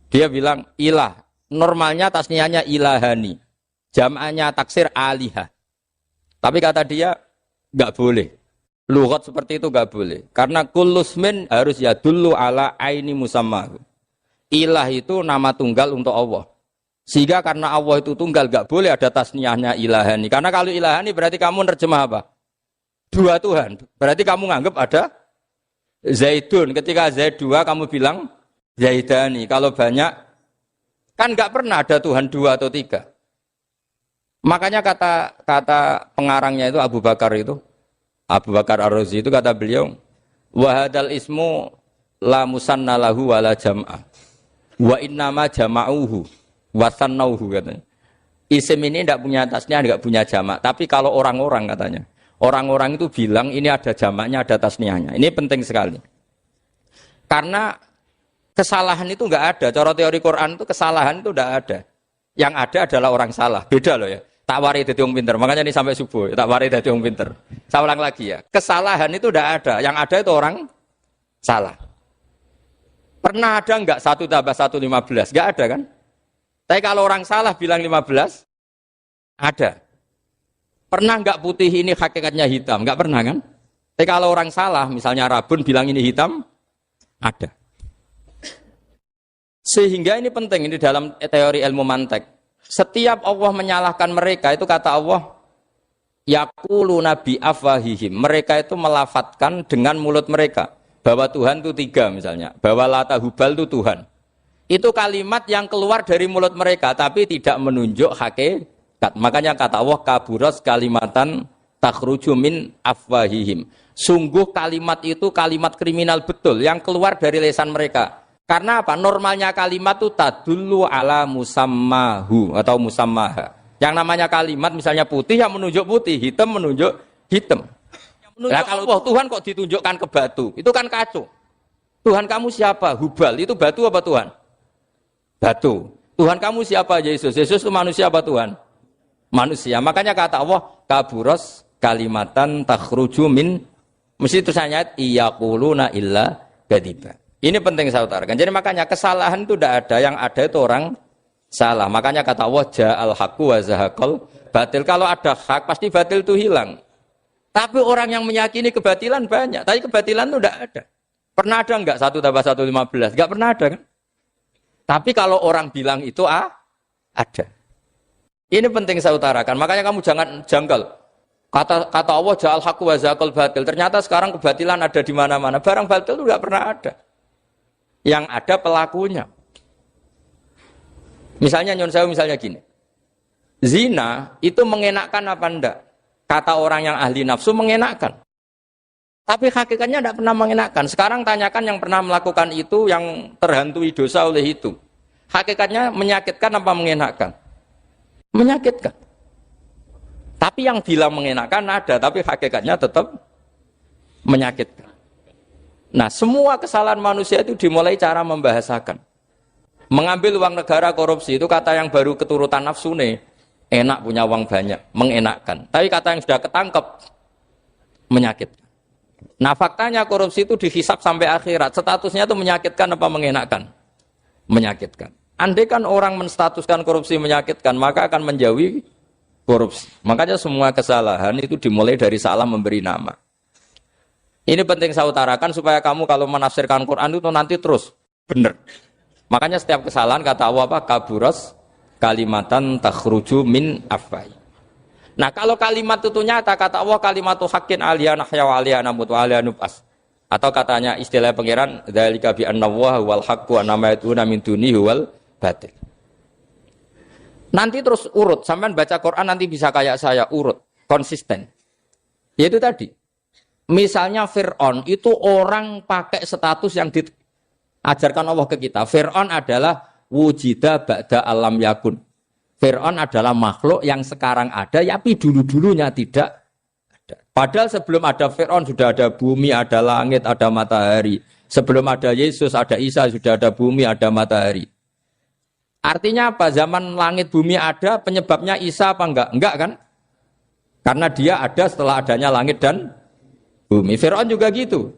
Dia bilang ilah, normalnya tasniahnya ilahani, jam'annya taksir alihah. Tapi kata dia nggak boleh, lughat seperti itu nggak boleh, karena kullusmin harus yadullu ala aini musammahu. Ilah itu nama tunggal untuk Allah, sehingga karena Allah itu tunggal nggak boleh ada tasniahnya ilahani. Karena kalau ilahani berarti kamu nerjemah apa? Dua Tuhan. Berarti kamu nganggap ada Zaidun. Ketika Zaid dua kamu bilang Zaidani, kalau banyak kan nggak pernah ada Tuhan dua atau tiga. Makanya kata pengarangnya itu Abu Bakar Ar-Razi itu kata beliau, wahadal ismu la musanna lahu wala jam'ah wa innama jama'uhu wasannauhu katanya. Isim ini tidak punya tasniah, tidak punya jamak. Tapi kalau orang-orang katanya, orang-orang itu bilang ini ada jamaknya, ada tasniahnya. Ini penting sekali. Karena kesalahan itu enggak ada. Cara teori Quran itu kesalahan itu enggak ada. Yang ada adalah orang salah. Beda loh ya. Tak wari dadi wong pinter. Makanya ini sampai subuh. Tak wari dadi wong pinter. Saya ulang lagi ya. Kesalahan itu enggak ada. Yang ada itu orang salah. Pernah ada enggak 1 tambah 1 15? Enggak ada kan? Tapi kalau orang salah bilang 15, ada. Pernah enggak putih ini hakikatnya hitam? Enggak pernah kan? Tapi kalau orang salah, misalnya Rabun bilang ini hitam, ada. Sehingga ini penting, ini dalam teori ilmu mantek. Setiap Allah menyalahkan mereka, itu kata Allah, yaquluna bi afwahihim. Mereka itu melafatkan dengan mulut mereka bahwa Tuhan itu 3 misalnya, bahwa Lata Hubal itu Tuhan. Itu kalimat yang keluar dari mulut mereka, tapi tidak menunjuk hakikat. Makanya kata Allah, kaburas kalimatan takhruju min afwahihim. Sungguh kalimat itu kalimat kriminal betul yang keluar dari lisan mereka. Karena apa? Normalnya kalimat itu tadullu ala musammahu atau musammaha. Yang namanya kalimat misalnya putih yang menunjuk putih, hitam menunjuk hitam. Nah, kalau Tuhan kok ditunjukkan ke batu, itu kan kacau. Tuhan kamu siapa? Hubal, itu batu apa Tuhan? Batu. Tuhan kamu siapa? Yesus. Yesus itu manusia apa Tuhan? Manusia. Makanya kata Allah, kaburos kalimatan takhruju min, mesti tulisannya iyaquluna illa kadiba. Ini penting saya utarakan. Jadi makanya kesalahan itu tidak ada, yang ada itu orang salah. Makanya kata Allah, ja'al haqqu wa zahaqal batil. Kalau ada hak pasti batil itu hilang. Tapi orang yang meyakini kebatilan banyak, tapi kebatilan itu tidak ada. Pernah ada enggak 1 tambah 1 15? Enggak pernah ada kan? Tapi kalau orang bilang itu ada. Ini penting saya utarakan. Makanya kamu jangan janggal. Kata Allah ja'al haqqu wa zaqal batil. Ternyata sekarang kebatilan ada di mana-mana. Barang batil itu enggak pernah ada. Yang ada pelakunya. Misalnya nyon saya misalnya gini. Zina itu mengenakkan apa enggak? Kata orang yang ahli nafsu mengenakkan. Tapi hakikatnya tidak pernah mengenakkan. Sekarang tanyakan yang pernah melakukan itu, yang terhantui dosa oleh itu. Hakikatnya menyakitkan apa mengenakkan? Menyakitkan. Tapi yang bilang mengenakkan ada, tapi hakikatnya tetap menyakitkan. Nah, semua kesalahan manusia itu dimulai cara membahasakan. Mengambil uang negara korupsi itu kata yang baru keturutan nafsu nih. Enak punya uang banyak, mengenakkan. Tapi kata yang sudah ketangkep, menyakitkan. Nah faktanya korupsi itu dihisap sampai akhirat. Statusnya itu menyakitkan apa mengenakkan? Menyakitkan. Andai kan orang menstatuskan korupsi menyakitkan, maka akan menjauhi korupsi. Makanya semua kesalahan itu dimulai dari salah memberi nama. Ini penting saya utarakan supaya kamu kalau menafsirkan Quran itu nanti terus benar. Makanya setiap kesalahan kata Allah apa? Kaburas kalimatan takhruju min afwai. Nah kalau kalimat itu nyata, kata Allah kalimatu haqqin aliyana nahya wa aliyana mut wa aliyana nub'as. Atau katanya istilah pangeran dzalika bi anna wa huwal haqqu wa nama yatuna min dunihi wal batil. Nanti terus urut, sampean baca Quran nanti bisa kayak saya urut, konsisten. Yaitu tadi. Misalnya Fir'aun itu orang pakai status yang diajarkan Allah ke kita. Fir'aun adalah wujida ba'da alam yakun. Fir'aun adalah makhluk yang sekarang ada, tapi dulu-dulunya tidak ada. Padahal sebelum ada Fir'aun sudah ada bumi, ada langit, ada matahari. Sebelum ada Yesus, ada Isa, sudah ada bumi, ada matahari. Artinya apa? Zaman langit bumi ada, penyebabnya Isa apa enggak? Enggak kan? Karena dia ada setelah adanya langit dan bumi. Fir'aun juga gitu.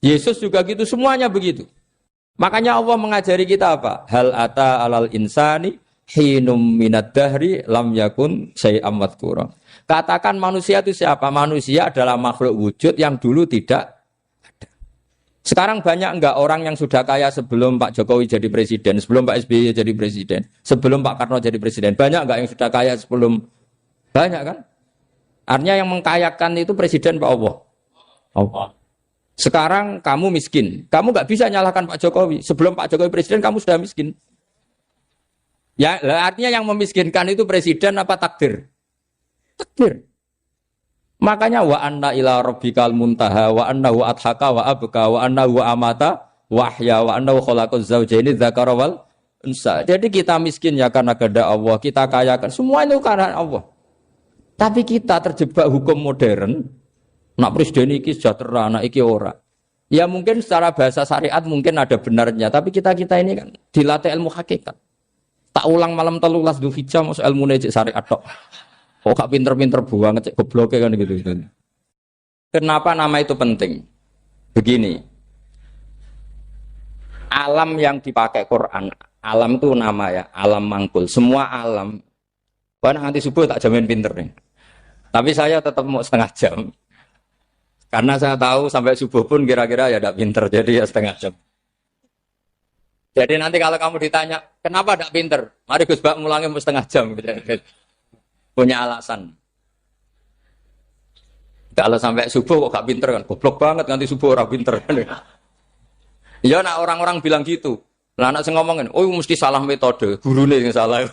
Yesus juga gitu, semuanya begitu. Makanya Allah mengajari kita apa? Hal ata alal insani hinum minad dahri lam yakun syai'am madhkura. Katakan manusia itu siapa? Manusia adalah makhluk wujud yang dulu tidak ada. Sekarang banyak enggak orang yang sudah kaya sebelum Pak Jokowi jadi presiden, sebelum Pak SBY jadi presiden, sebelum Pak Karno jadi presiden? Banyak enggak yang sudah kaya sebelum? Banyak kan? Artinya yang mengkayakan itu presiden Pak Allah. Allah. Sekarang kamu miskin, kamu nggak bisa nyalahkan Pak Jokowi. Sebelum Pak Jokowi presiden, kamu sudah miskin. Ya, artinya yang memiskinkan itu presiden apa takdir? Takdir. Makanya wa anna ila rabbikal muntaha wa annahu adhaka wa abka wa annahu amata wa ahya wa annahu khalaqaz zawjaini dzakara wal unsa. Jadi kita miskin ya karena kehendak Allah, kita kaya kan semua itu karena Allah. Tapi kita terjebak hukum modern. Nak presiden iki sejahtera, nak iki ora. Ya mungkin secara bahasa syariat mungkin ada benarnya, tapi kita ini kan dilatih ilmu hakikat. Tak ulang malam 13 Dzulhijjah masuk ilmu cek syariat tok. Kok gak pinter-pinter buang cek gobloke kan gitu. Kenapa nama itu penting? Begini. Alam yang dipakai Quran, alam itu nama ya, alam mangkul. Semua alam. Wah nanti subuh tak jamin pinter nih. Tapi saya tetap mau setengah jam. Karena saya tahu sampai subuh pun kira-kira ya tidak pinter, jadi ya setengah jam. Jadi nanti kalau kamu ditanya, kenapa tidak pinter? Mari Gus Bak mulangnya mau setengah jam. Punya alasan. Kalau sampai subuh kok gak pinter kan? Goblok banget nanti subuh orang pinter. Ya nak orang-orang bilang gitu. Lah anak saya ngomongin, oh mesti salah metode, gurunya yang salah.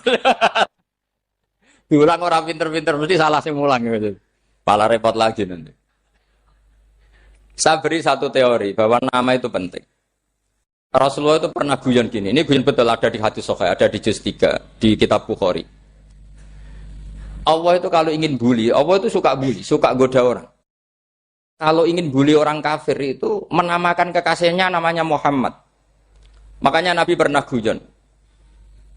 Diulang orang pinter-pinter, mesti salah sih mulang. Pala repot lagi nanti. Saya beri satu teori bahwa nama itu penting. Rasulullah itu pernah guyon gini. Ini guyon betul ada di hadis Sahih, ada di juz 3 di kitab Bukhari. Allah itu kalau ingin bully, Allah itu suka bully, suka goda orang. Kalau ingin bully orang kafir itu menamakan kekasihnya namanya Muhammad. Makanya Nabi pernah guyon.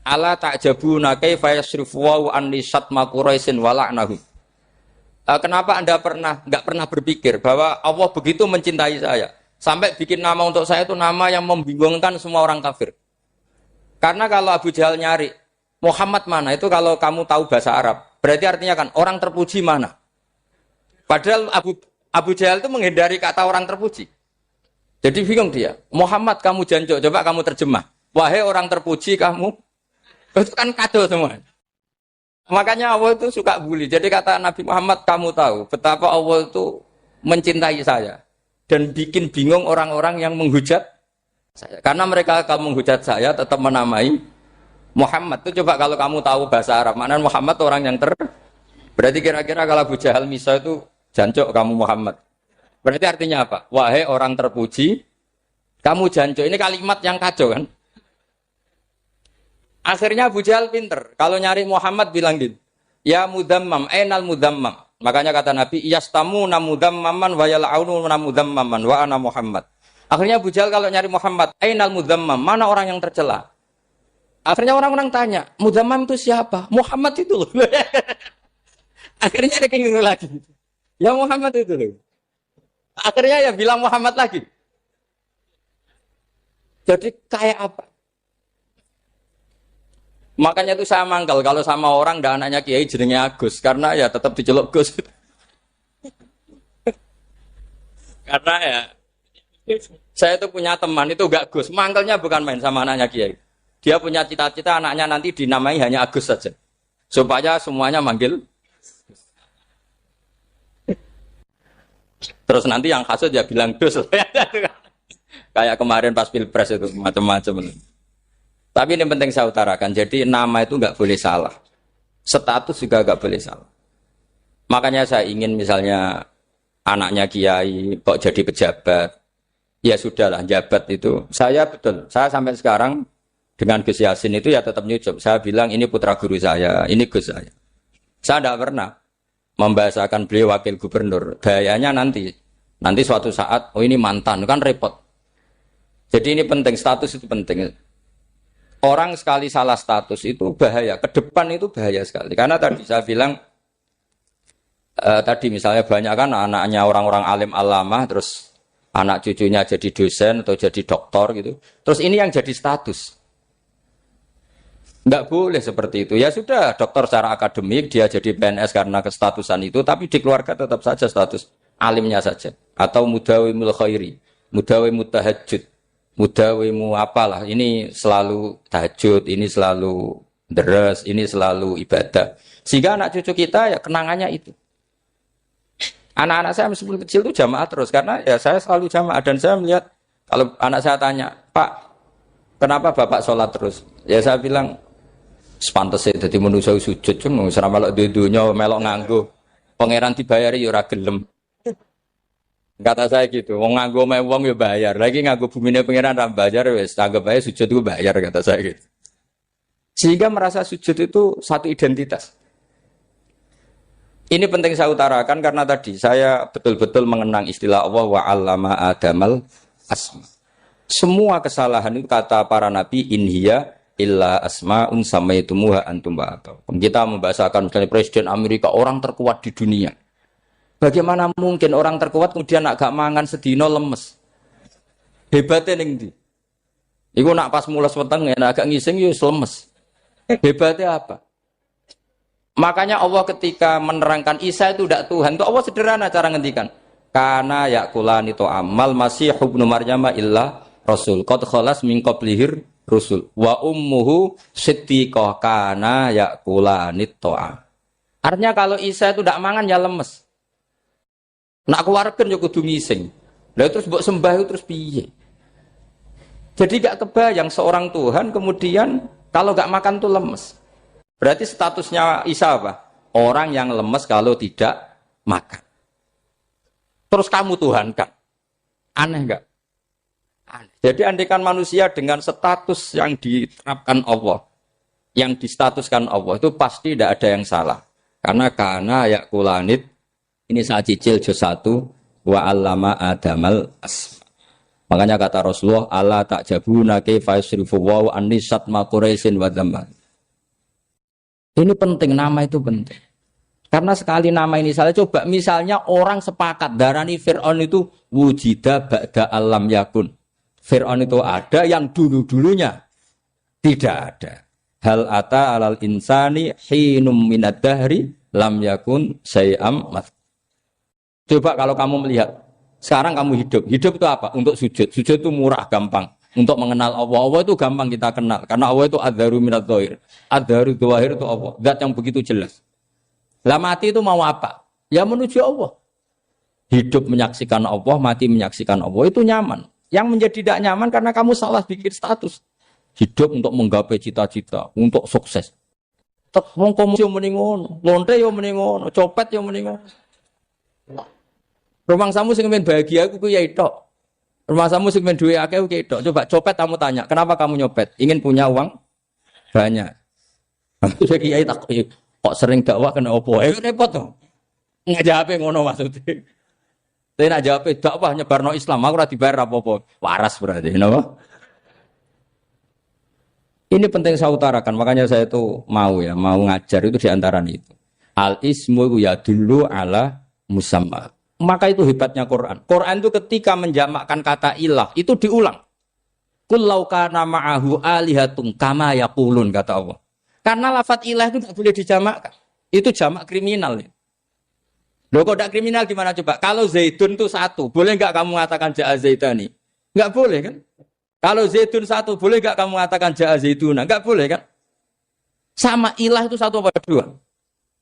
Ala ta'jabuna kaifa yasrifu wa anni syatma Quraisyin wa la'nahu. Kenapa Anda nggak pernah berpikir bahwa Allah begitu mencintai saya sampai bikin nama untuk saya itu nama yang membingungkan semua orang kafir? Karena kalau Abu Jahal nyari Muhammad mana itu kalau kamu tahu bahasa Arab berarti artinya kan orang terpuji mana? Padahal Abu Jahal itu menghindari kata orang terpuji. Jadi bingung dia. Muhammad kamu jancuk, coba kamu terjemah. Wahai orang terpuji kamu, itu kan kado semua. Makanya Allah itu suka bully. Jadi kata Nabi Muhammad, kamu tahu betapa Allah itu mencintai saya dan bikin bingung orang-orang yang menghujat saya. Karena mereka kalau menghujat saya tetap menamai Muhammad. Itu coba kalau kamu tahu bahasa Arab, maknanya Muhammad orang yang berarti kira-kira kalau Abu Jahal Misa itu jancuk kamu Muhammad. Berarti artinya apa? Wahai orang terpuji, kamu jancuk. Ini kalimat yang kacau kan? Akhirnya Abu Jahal pinter. Kalau nyari Muhammad bilang gitu. Ya mudammam, enal mudammam. Makanya kata Nabi, yastamu namudammaman wa yal'aunu namudammaman wa ana Muhammad. Akhirnya Abu Jahal kalau nyari Muhammad, enal mudammam, mana orang yang tercela? Akhirnya orang-orang tanya, mudammam itu siapa? Muhammad itu loh. Akhirnya dia keliru lagi. Ya Muhammad itu loh. Akhirnya ya bilang Muhammad lagi. Jadi kayak apa? Makanya itu saya mangkal kalau sama orang dan anaknya Kiai jenenge Agus karena ya tetap diceluk Gus. Karena ya saya itu punya teman itu enggak Gus, mangkalnya bukan main sama anaknya Kiai. Dia punya cita-cita anaknya nanti dinamai hanya Agus saja. Supaya semuanya manggil. Terus nanti yang hasut ya bilang Gus. Kayak kemarin pas Pilpres itu macam-macam. Tapi ini penting saya utarakan, jadi nama itu nggak boleh salah. Status juga nggak boleh salah. Makanya saya ingin misalnya anaknya Kiai kok jadi pejabat, ya sudahlah jabat itu. Saya betul, saya sampai sekarang dengan Gus Yasin itu ya tetap nyucup. Saya bilang ini putra guru saya, ini Gus saya. Saya tidak pernah membahasakan beliau wakil gubernur. Bahayanya nanti suatu saat, oh ini mantan, kan repot. Jadi ini penting, status itu penting. Orang sekali salah status itu bahaya, ke depan itu bahaya sekali. Karena tadi saya bilang, tadi misalnya banyak kan anaknya orang-orang alim alamah, terus anak cucunya jadi dosen atau jadi doktor gitu. Terus ini yang jadi status. Nggak boleh seperti itu. Ya sudah, dokter secara akademik, dia jadi PNS karena kestatusan itu, tapi di keluarga tetap saja status alimnya saja. Atau mudawimul khairi, mudawimul tahajud. Mudawimu apalah, ini selalu tahajud, ini selalu deres, ini selalu ibadah. Sehingga anak cucu kita ya kenangannya itu. Anak-anak saya meskipun kecil itu jamaah terus, karena ya saya selalu jamaah. Dan saya melihat, kalau anak saya tanya, Pak, kenapa Bapak sholat terus? Ya saya bilang, sepantasnya jadi manusia sujud, cuma selama melok dudunya, melok nganggo. Pangeran dibayari ya ora gelem. Kata saya gitu, wong nganggo wong ya bayar. Lagi nganggo bumine pangeran ra bayar wis, anggap ae sujud itu bayar kata saya gitu. Sehingga merasa sujud itu satu identitas. Ini penting saya utarakan karena tadi saya betul-betul mengenang istilah Allah wa 'allama Adamal asma. Semua kesalahan itu kata para nabi inhiya illa asma'un samaitumuha antum ba'atau. Kita membahasakan misalnya Presiden Amerika orang terkuat di dunia. Bagaimana mungkin orang terkuat kemudian agak mangan sedino lemes? Hebatnya ning ndi? Iku nak pas mules weteng agak ngising yo lemes. Hebatnya apa? Makanya Allah ketika menerangkan Isa itu tidak Tuhan, itu Allah sederhana cara ngendikan. Kana yakulani to amal masih ibnu Maryam illa rasul. Qad khalas min qablihir rusul. Wa ummuhu siddiqah kana yakulani to'a. Artinya kalau Isa itu tidak mangan ya lemes. Nak keluarkan ya kudu ngising. Lah terus mbok sembah terus piye? Jadi gak kebayang seorang Tuhan kemudian kalau gak makan tuh lemes. Berarti statusnya Isa apa? Orang yang lemes kalau tidak makan. Terus kamu Tuhan kan? Aneh gak? Aneh. Jadi andaikan manusia dengan status yang diterapkan Allah, yang distatuskan Allah itu pasti tidak ada yang salah. Karena yakulanit. Ini saya cicil juz 1 wa 'allama Adamal asma. Makanya kata Rasulullah, Allah tak jabuna kaifa yusrifu wa anisat ma quraisin wa dzamman. Ini penting, nama itu penting. Karena sekali nama ini salah, coba misalnya orang sepakat darani Fir'aun itu wujida ba'da alam yakun. Fir'aun itu ada yang dulu-dulunya tidak ada. Hal ata alal insani hinum minad dahri lam yakun syai'am math. Coba kalau kamu melihat, sekarang kamu hidup itu apa? Untuk sujud. Sujud itu murah, gampang. untuk mengenal Allah. Allah itu gampang kita kenal karena Allah itu adzaru minadz dzahir. Adzaru dzahir itu Allah, zat yang begitu jelas. Lah mati itu mau apa? Ya menuju Allah. Hidup menyaksikan Allah, mati menyaksikan Allah itu nyaman. Yang menjadi tidak nyaman karena kamu salah bikin status. Hidup untuk menggapai cita-cita, untuk sukses. Tek wong komo yo muni ngono, lonte yo muni ngono, copet yo muni ngono. Rumangsamu sing men bahagia aku ku ya tok. Rumangsamu sing men duwe akeh ku tok. Coba copet kamu tanya, kenapa kamu nyopet? Ingin punya uang banyak. Aku saya kiai tak kok sering dakwah kena opo? Repot to. Ngajape ngono maksudnya. Tapi nak jawab dakwah nyebarno Islam, aku ora dibayar apa-apa. Waras berarti, napa? Ini penting saya utarakan, makanya saya itu mau ngajar itu diantara itu. Al ismu ya dulu ala musamma. Maka itu hebatnya Quran. Quran itu ketika menjamakkan kata ilah itu diulang. Qul law kana ma'ahu alihatun kama yaqulun kata Allah. Karena lafaz ilah itu tidak boleh dijamakkan. Itu jamak kriminal. Loh kok tidak kriminal gimana coba? Kalau Zaidun itu satu, boleh enggak kamu mengatakan ja'a Zaidani? Enggak boleh kan? Kalau Zaidun satu, boleh enggak kamu mengatakan ja'a Zaiduna? Enggak boleh kan? Sama ilah itu satu apa dua?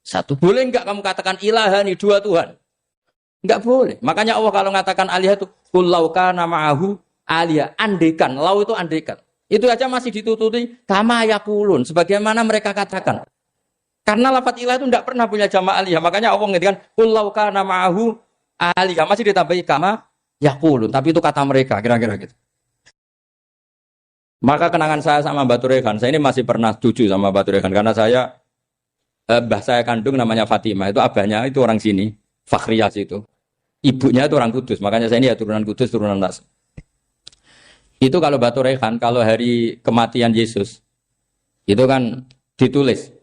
Satu. Boleh enggak kamu katakan ilahani, dua Tuhan? Enggak boleh. Makanya Allah kalau mengatakan alihah itu qul law kana ma'ahu alihah, andekan. Lau itu andekan. Itu aja masih ditututi kama yaqulun, sebagaimana mereka katakan. Karena lafaz ilah itu tidak pernah punya jama' aliyah. Makanya Allah mengatakan qul law kana ma'ahu aliyah, masih ditambahi kama yaqulun, tapi itu kata mereka kira-kira gitu. Maka kenangan saya sama Mbak Turekan, saya ini masih pernah cucu sama Mbak Turekan karena saya mbah saya kandung namanya Fatimah, itu abahnya itu orang sini, Fakhriyah itu. Ibunya itu orang Kudus, makanya saya ini ya turunan Kudus, turunan Nas. Itu kalau Mbak Turekan, kalau hari kematian Yesus, itu kan ditulis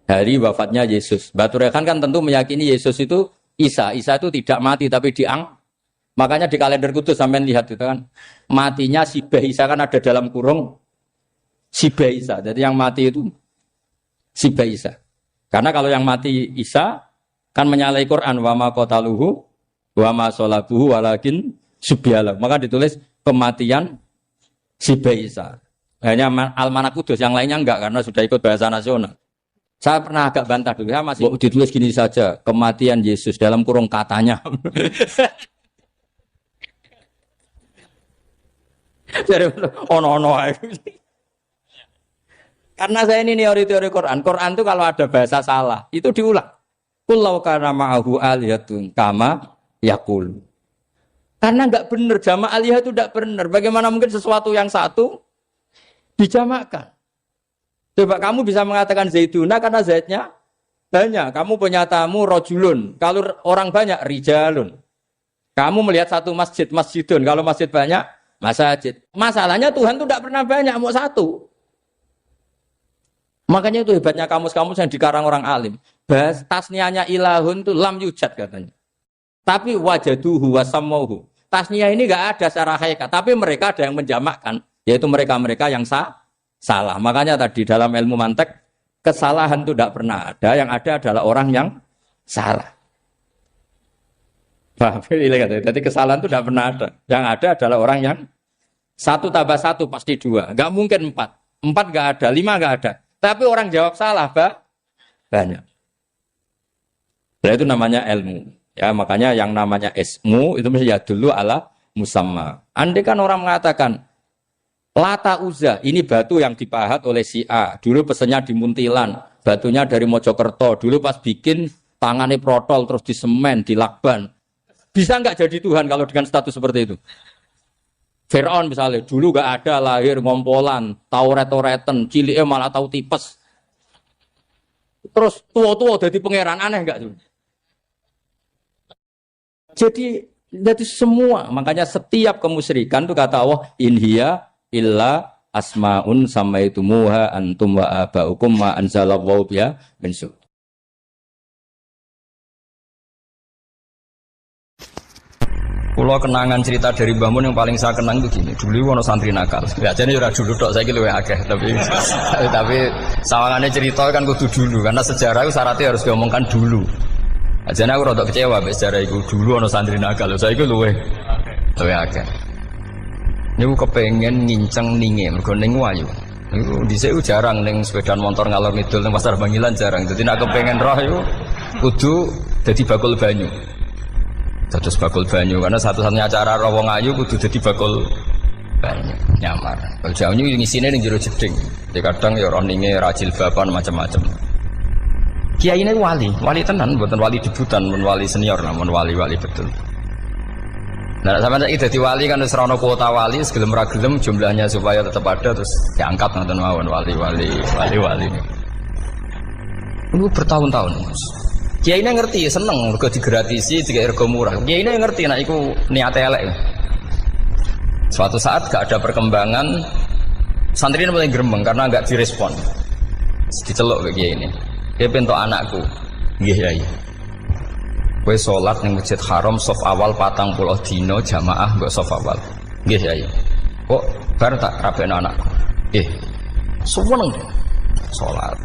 hari wafatnya Yesus. Mbak Turekan kan tentu meyakini Yesus itu Isa itu tidak mati tapi makanya di kalender Kudus sampai lihat itu kan matinya Sibah Isa kan ada dalam kurung Sibah Isa. Jadi yang mati itu Sibah Isa. Karena kalau yang mati Isa kan menyalahi Quran wa ma qataluhu wa ma salabuhu walakin subyalah. Maka ditulis kematian Sibah Isa. Hanya Almanak Kudus, yang lainnya enggak karena sudah ikut bahasa nasional. Saya pernah agak bantah dulu, ya masih ditulis gini saja, kematian Yesus dalam kurung katanya. Jadi ono. Karena saya ini teori Quran. Quran itu kalau ada bahasa salah, itu diulang. Qul law kana ma'ahu alihatun kama yaqul. Karena enggak benar, jama' alihah itu enggak benar. Bagaimana mungkin sesuatu yang satu dijamakkan? Coba kamu bisa mengatakan Zaiduna karena Zaidnya banyak. Kamu punya tamu rojulun. Kalau orang banyak rijalun. Kamu melihat satu masjid, masjidun. Kalau masjid banyak, masjid. Masalahnya Tuhan itu tidak pernah banyak, mau satu. Makanya itu hebatnya kamus-kamus yang dikarang orang alim. Bahas tasniahnya ilahun itu lam yujad katanya. Tapi wajaduhu wasamauhu. Tasniah ini enggak ada secara hakikat, tapi mereka ada yang menjamakkan, yaitu mereka-mereka yang salah. Makanya tadi dalam ilmu mantek kesalahan itu tidak pernah ada, yang ada adalah orang yang salah. Jadi kesalahan itu tidak pernah ada. Yang ada adalah orang yang satu tambah satu pasti dua. Enggak mungkin empat. Empat enggak ada, lima enggak ada. Tapi orang jawab salah, banyak. Nah, itu namanya ilmu. Ya, makanya yang namanya ismu itu mesti ya dulu ala musamma. Andai kan orang mengatakan Lata Uzza, ini batu yang dipahat oleh si A. Dulu pesennya di Muntilan, batunya dari Mojokerto. Dulu pas bikin tangannya protol terus disemen, dilakban. Bisa nggak jadi Tuhan kalau dengan status seperti itu? Fir'aun misalnya, dulu nggak ada lahir ngompolan, tahu retoreten, ciliknya malah tahu tipes. Terus tua-tua jadi pangeran, aneh nggak tuh? Jadi semua, makanya setiap kemusyrikan itu kata Allah, inhiya illa asmaun samaitumuha antum wa abaukum ma anzalallahu biha min sultan. Kalau kenangan cerita dari Mbah Mun yang paling saya kenang itu gini. Dulu ono santri nakal. Biasanya ora dulu tok, saiki luwih akeh, tapi sawangane cerita kan kudu dulu karena sejarah itu syaratnya harus diomongkan dulu. Ajane aku rada kecewa mek sejarah iku. Dulu ono santri nakal, saiki luwih akeh. Niku kepengen nginceng ninge mergo ning wayu. Niku dhisik jarang ning sepeda motor ngalor ngidul ning pasar Bangilan jarang. Dadi nek kepengen roh iku kudu dadi bakul banyu. Dados bakul banyu karena satu-satunya cara roh wong ayu kudu dadi bakul banyu nyamar. Kalau jauhnya ngisine ning jero jeding. Jadi kadang ya roh ninge rajil bapan macam-macam. Kiai ini wali tenan, bukan wali debutan, bukan wali senior, namun wali betul. Nah, sampai saya jadi wali kan serana kuota wali, segelem ragelem jumlahnya supaya tetap ada terus diangkat nonton mawon wali. Ini bertahun-tahun. Kiai ini ngerti, seneng, mergo digratisi, tiga ergo murah. Kiai ini ngerti, nah iku niat elek. Suatu saat gak ada perkembangan, santri ini mulai gremeng karena gak direspon. Diceluk ke Kiai ini. Dia pentok anakku, nggih Yai. Kowe salat ning Masjid Haram saf awal 40 dina jamaah mbok saf awal. Nggih Yai. Kok bar tak rapekno anakku. Nggih. Seneng salat.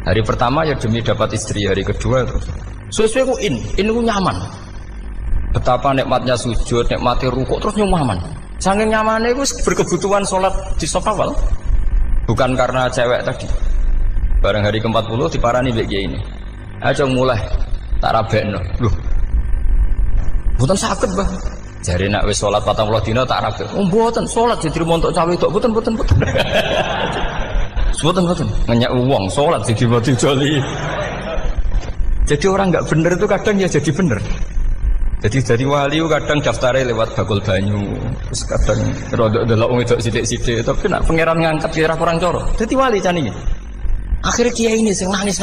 Hari pertama ya demi dapat istri, hari kedua terus. Suwe-suwe ku in ku nyaman. Betapa nikmatnya sujud, nikmati rukuk terus nyaman. Saking nyamane iku berkebutuhan salat di saf awal. Bukan karena cewek tadi. Barang hari ke-40 diparani mbek Kiai ini. Aja mulai tak rabekno. Lho. Mboten saged, Mbah. Jare nek wis salat 40 dina tak rabek. Oh, mboten salat jadi montok cawe tok. Mboten. Mboten. Ngenyak wong salat jadi mati joli. Jadi orang enggak bener itu kadang ya jadi bener. Jadi dari wali kadang daftarnya lewat bakul banyu. Terus kadang rodok delok wong wedok sithik-sithik, tapi nek pangeran ngangkat kira kurang coro. Dadi wali jane iki. Akhirnya Kiai ini sing nangis.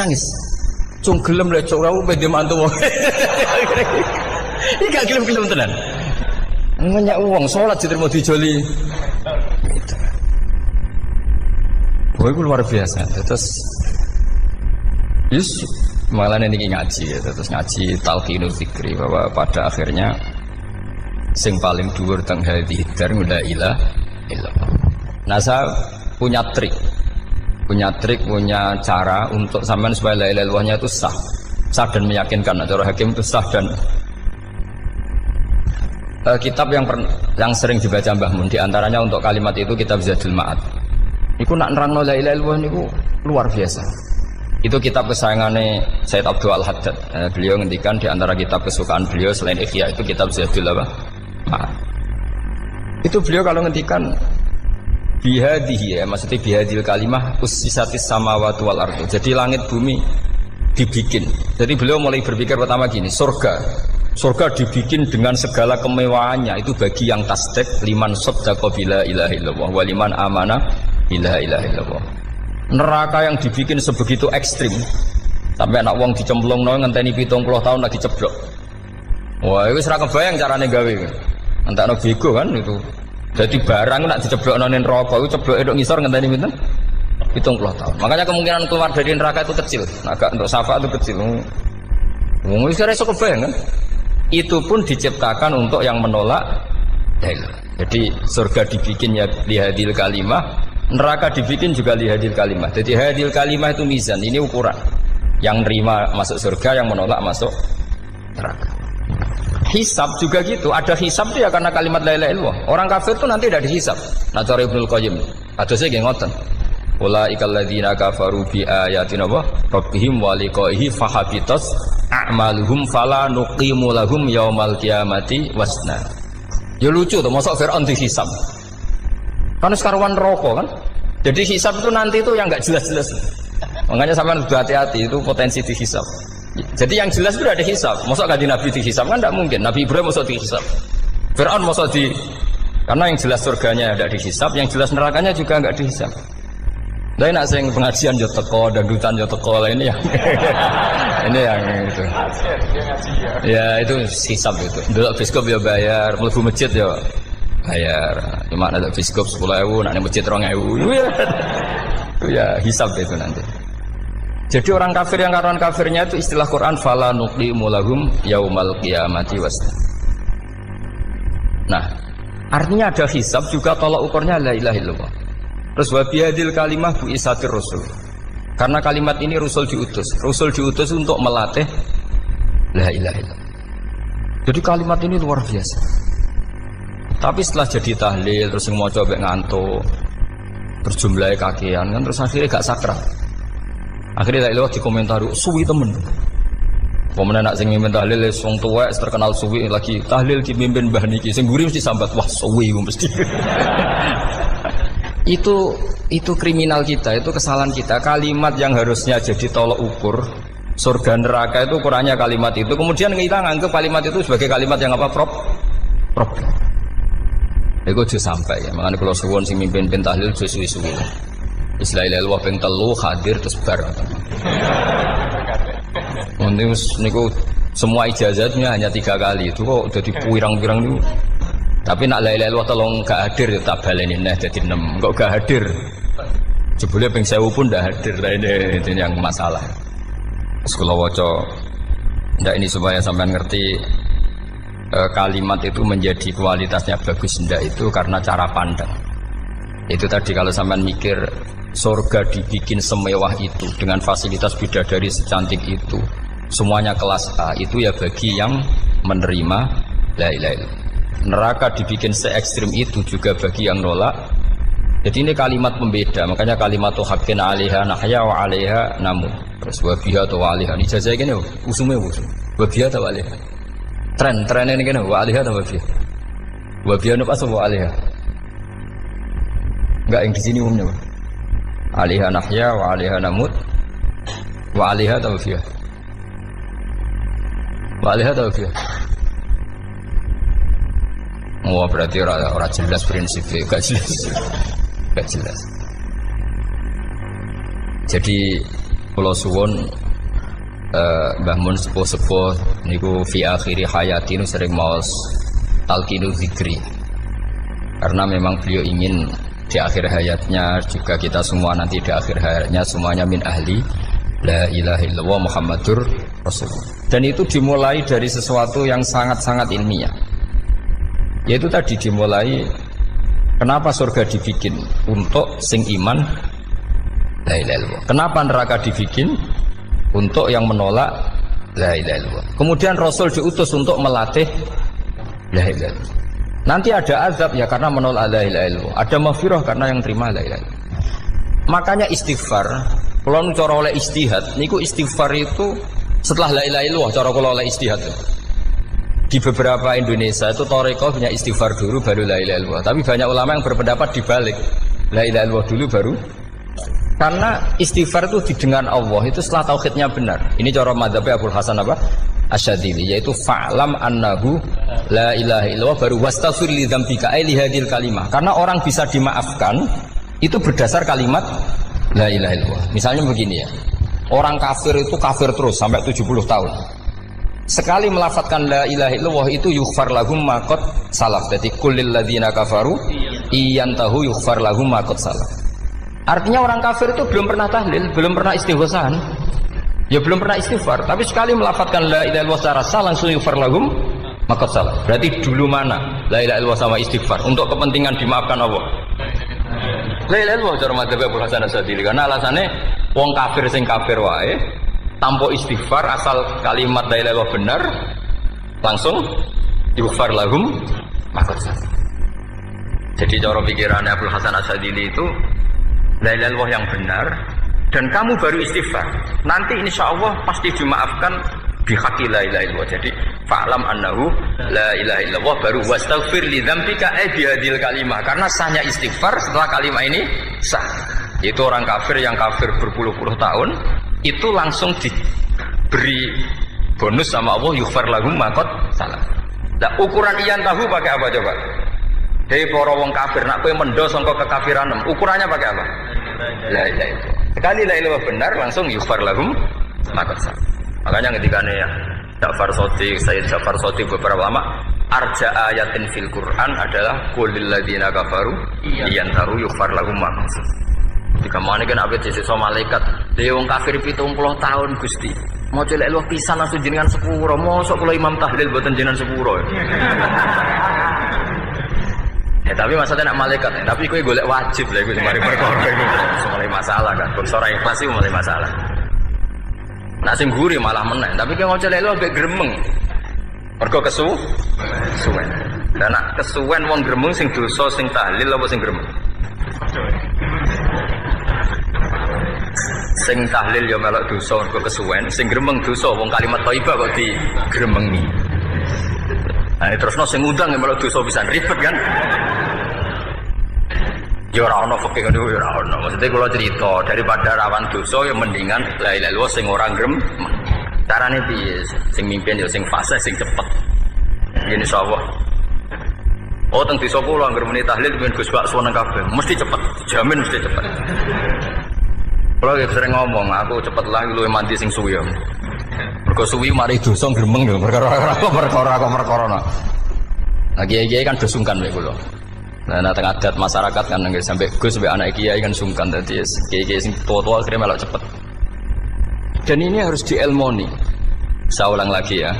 Cung gelem lek cok aku pede mantu wong. Iki gak gelem tenan. Ngenyak wong salat diterima dijoli. Gitu. Wah, itu luar biasa. Terus malah ini ngaji ya. Terus ngaji talqinul fikri bahwa pada akhirnya sing paling dhuwur teng hadhihi dar la ilaha illallah. Nah, saya punya trik, punya cara untuk sampean supaya la ilaha illallahnya itu sah dan meyakinkan. Cara hakim itu sah dan kitab yang sering dibaca Mbah Mun diantaranya untuk kalimat itu kitab Zadul Ma'ad. Iku nak nerangno la ilaha illallah niku luar biasa. Itu kitab kesayangannya Sayyid Abdul Al-Haddad. Beliau ngendikan di antara kitab kesukaan beliau selain Ihya itu kitab Zadul Ma'ad. Itu beliau kalau ngendikan bihadihi ya, maksudnya bihadil kalimah ussisatis samawati wal ardu. Jadi langit bumi dibikin. Jadi beliau mulai berpikir pertama gini, surga dibikin dengan segala kemewahannya itu bagi yang tasdik liman saddaqa bila ilaha illallah wa liman amana bila ilaha illallah. Neraka yang dibikin sebegitu ekstrim sampai anak wong dicemplungno ngenteni 70 tahun lagi ceblok. Wah, wis ora kebayang carane gawe. Entakno bego kan itu. Jadi barang nak diceblokno ning neraka iku cebloke tok ngisor ngenteni pinten? 70 tahun. Makanya kemungkinan keluar dari neraka itu kecil. Agak untuk syafaat itu kecil. Wong wis ora iso kebayang kan? Itu pun diciptakan untuk yang menolak dalil. Jadi surga dibikin ya lihadil kalimah, neraka dibikin juga lihadil kalimah. Jadi hadil kalimah itu mizan, ini ukuran. Yang nerima masuk surga, yang menolak masuk neraka. Hisab juga gitu, ada hisab itu ya karena kalimat la ilaha illallah. Orang kafir itu nanti tidak dihisab. Nah cara Ibnul Qayyim, hadisnya nggih ngoten. Ulaikal ladzina kafaru bi ayatina rabbihim wa liqaihi fahabitas a'maluhum fala nuqimu lahum yaumal qiyamati wasna. Ya lucu tuh, masa Fir'aun dihisab. Kan sekaruan rokok kan. Jadi hisab itu nanti itu yang enggak jelas-jelas. Makanya sampean harus hati-hati, itu potensi dihisab. Jadi yang jelas itu ada hisab. Masa kanjeng Nabi dihisab kan tidak mungkin. Nabi Ibrahim masa dihisab. Fir'aun masa di karena yang jelas surganya tidak dihisab, yang jelas nerakanya juga enggak dihisab. Lah nak sing pengajian yo teko, dangdutan yo teko lah ini yang ini yang itu. Ya itu hisab itu. Delok biskop yo bayar, mlebu masjid yo bayar. Cuma ada biskop 10.000, nak masjid 2.000. Itu ya hisab itu nanti. Jadi orang kafir yang karuan kafirnya itu istilah Quran fala nuqimu lahum yaumal qiyamati wasna. Nah, artinya ada hisab juga tolak ukurnya la ilaha illallah. Terus wabihadil kalimah bu isatir rasul. Karena kalimat ini rasul diutus untuk melatih la ilaha illallah. Jadi kalimat ini luar biasa. Tapi setelah jadi tahlil terus yang mau coba ngantuk, terus jumlahnya kakean kan, terus akhirnya gak sakral. Akhirnya tak lewat di komentar suwi temen. Pemenang nak sing mimpin tahlil wong tuwek terkenal suwi lagi tahlil dipimpin Mbah niki sing mburi mesti sambat wah suwi mesti. Itu kriminal kita, itu kesalahan kita. Kalimat yang harusnya jadi tolok ukur surga neraka itu ukurannya kalimat itu. Kemudian kita nganggap kalimat itu sebagai kalimat yang apa? Problem. Iku aja sampai ya. Makanya kalau suwon sing mimpin tahlil aja suwi-suwi. Istilah ilmu ping telu hadir terus bar. Nanti niku semua ijazahnya hanya 3 kali. Itu kok udah dipuirang-pirang niku. Tapi nak la ilaha illallah tolong gak hadir tak baleni neh dadi 6. Kok gak hadir? Jebule ping 1000 pun ndak hadir. Itu yang masalah. Sekolah waca ndak ini supaya sampean ngerti kalimat itu menjadi kualitasnya bagus ndak itu karena cara pandang. Itu tadi kalau sampean mikir surga dibikin semewah itu dengan fasilitas bidadari secantik itu, semuanya kelas A, itu ya bagi yang menerima la ilaha illallah. Neraka dibikin se ekstrim itu juga bagi yang nolak. Jadi ini kalimat pembeda, makanya kalimat haqqin 'alaiha nahya wa 'alaiha namun. Terus wa biha atau wa 'alaiha. Ini jajah gini usume usum. Wa biha atau 'alaiha. Tren ini gini wa 'alaiha atau wa biha. Wa biha apa so wa 'alaiha? Enggak yang di sini umumnya. 'Alaiha nahya wa 'alaiha namut. Wa 'alaiha atau wa biha. Wa 'alaiha atau wa biha. Wah berarti orang jelas prinsipnya, gak jelas. Jadi Pulau Suwon Mbah Mun sepuh-sepuh niku fi akhiri hayati nu sering maos talqinu zikri. Karena memang beliau ingin di akhir hayatnya juga kita semua nanti di akhir hayatnya semuanya min ahli la ilaha illallah Muhammadur Rasulullah. Dan itu dimulai dari sesuatu yang sangat-sangat ilmiah. Yaitu tadi dimulai kenapa surga dibikin untuk sing iman la ilaha illallah. Kenapa neraka dibikin untuk yang menolak la ilaha illallah. Kemudian Rasul diutus untuk melatih la ilaha illallah. Nanti ada azab ya karena menolak la ilaha illallah. Ada maghfirah karena yang terima la ilaha illallah. Makanya istighfar, kalau cara oleh istihad, niku istighfar itu setelah la ilaha illallah cara kalau oleh istihad. Di beberapa Indonesia itu Toreko punya istighfar dulu baru la ilaha illallah. Tapi banyak ulama yang berpendapat dibalik, la ilaha illallah dulu baru. Karena istighfar itu didengar Allah itu setelah tauhidnya benar. Ini cara madzhab Abul Hasan apa? Asyadzili, yaitu fa'lam annahu la ilaha illallah baru wastaghfir li dzambika ai li hadil kalimah. Karena orang bisa dimaafkan itu berdasar kalimat la ilaha illallah. Misalnya begini ya. Orang kafir itu kafir terus sampai 70 tahun. Sekali melafatkan la ilaha illallah itu yughfar lahum ma qad salaf. Jadi kullil ladzina kafaru iyantahu yughfar lahum ma qad salaf. Artinya orang kafir itu belum pernah tahlil, belum pernah istighosah. Ya belum pernah istighfar, tapi sekali melafatkan la ilaha illallah secara sah langsung yughfar lahum ma qad salaf. Berarti dulu mana la ilaha illallah sama istighfar untuk kepentingan dimaafkan Allah. La ilaha illallah cara madzhab Abul Hasan Asyadzili karena alasannya wong kafir sing kafir wae tanpa istighfar asal kalimat la ilaha illallah benar langsung yughfar lahum maqad salaf. Jadi cara pikirannya Abdul Hasan Asyadzili itu la ilaha illallah yang benar dan kamu baru istighfar nanti insyaallah pasti dimaafkan bihaqqi la ilaha illallah. Jadi fa'lam annahu la ilaha illallah baru wastaghfir li dzambika ai bihadil kalimah karena sahnya istighfar setelah kalimat ini sah. Itu orang kafir yang kafir berpuluh-puluh tahun itu langsung diberi bonus sama Allah yughfar lahum ma qad salaf. Nah, ukuran iyan tahu pakai apa coba? Hei para wong kafir nak kowe mendo sangka kekafiran, ukurannya pakai apa? La ilaha illallah. Sekali la ilaha benar langsung yughfar lahum ma qad salaf. Makanya ketika ya Ja'far Shadiq, Sayyid Ja'far Shadiq beberapa lama arja ayatin fil Quran adalah qulil ladzina kafaru iyan tahu yughfar lahum ma qad salaf. Jika mana kan abet sisa malaikat dia wong kafir 70 tahun Gusti mau celek lu pisan langsung jenengan sepuro mosok kula imam tahlil boten jenengan sepuro ya tapi maksudnya nak malaikat ya. Tapi kowe golek wajib lah iku mari perkara iku mulai masalah kan bersora ikhlas iku mulai masalah nak sing guri malah meneh tapi kowe mau celek lu ambek gremeng mergo kesuwen Dan nak kesuwen wong gremeng sing dosa sing tahlil apa sing gremeng? Sing tahlil ya melok dosa mergo kesuwen, sing gremeng dosa wong kalimat thayyibah kok digremengi. Nah, terusno sing ngundang ya melok dosa pisan ribet kan? Ya ora ono fikih ngono ya ora ono. Maksudnya kula cerita daripada rawan dosa ya mendingan la ilaha illallah sing ora gremeng. Carane piye? Sing mimpin ya sing fasih sing cepet. Ngene insyaallah. Oh teng desa kula anggere muni tahlil ben Gus Bak suweneng kabeh. Mesti cepet, jamin mesti cepet. Kula ya sering ngomong, aku cepet lah luwih mandi sing suwi. Mergo suwi mari dosa gremeng lho, perkara. Nah kiai-kiai kan do sungkan mek kula. Nah teng adat masyarakat kan nggih sampai Gus sampai anak kiai kan sungkan dadi kiai-kiai sing tua-tua akhirnya malah cepet. Dan ini harus diilmoni. Saya ulang lagi ya.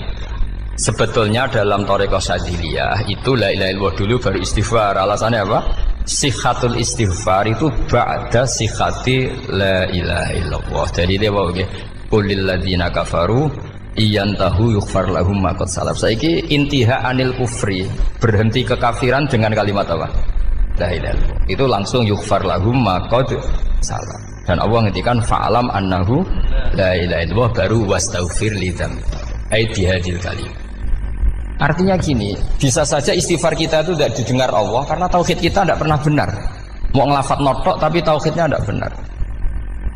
Sebetulnya dalam Thariqah Syadziliyah itu la ilaha illallah dulu baru istighfar. Alasannya apa? Sikhatul istighfar itu ba'da sikhati la ilaha illallah. Jadi dia bawa nggih, qulil ladzina kafaru iyantahu yughfar lahum ma qad salaf. Saiki intiha anil kufri, berhenti kekafiran dengan kalimat apa? La ilaha illallah. Itu langsung yughfar lahum ma qad salaf. Dan Allah ngendikan fa'alam annahu la ilaha illallah baru wastaghfir lidzam. Ai bihadil kalim. Artinya gini, bisa saja istighfar kita itu tidak didengar Allah karena tauhid kita tidak pernah benar. Mau ngelafat notok tapi tauhidnya tidak benar.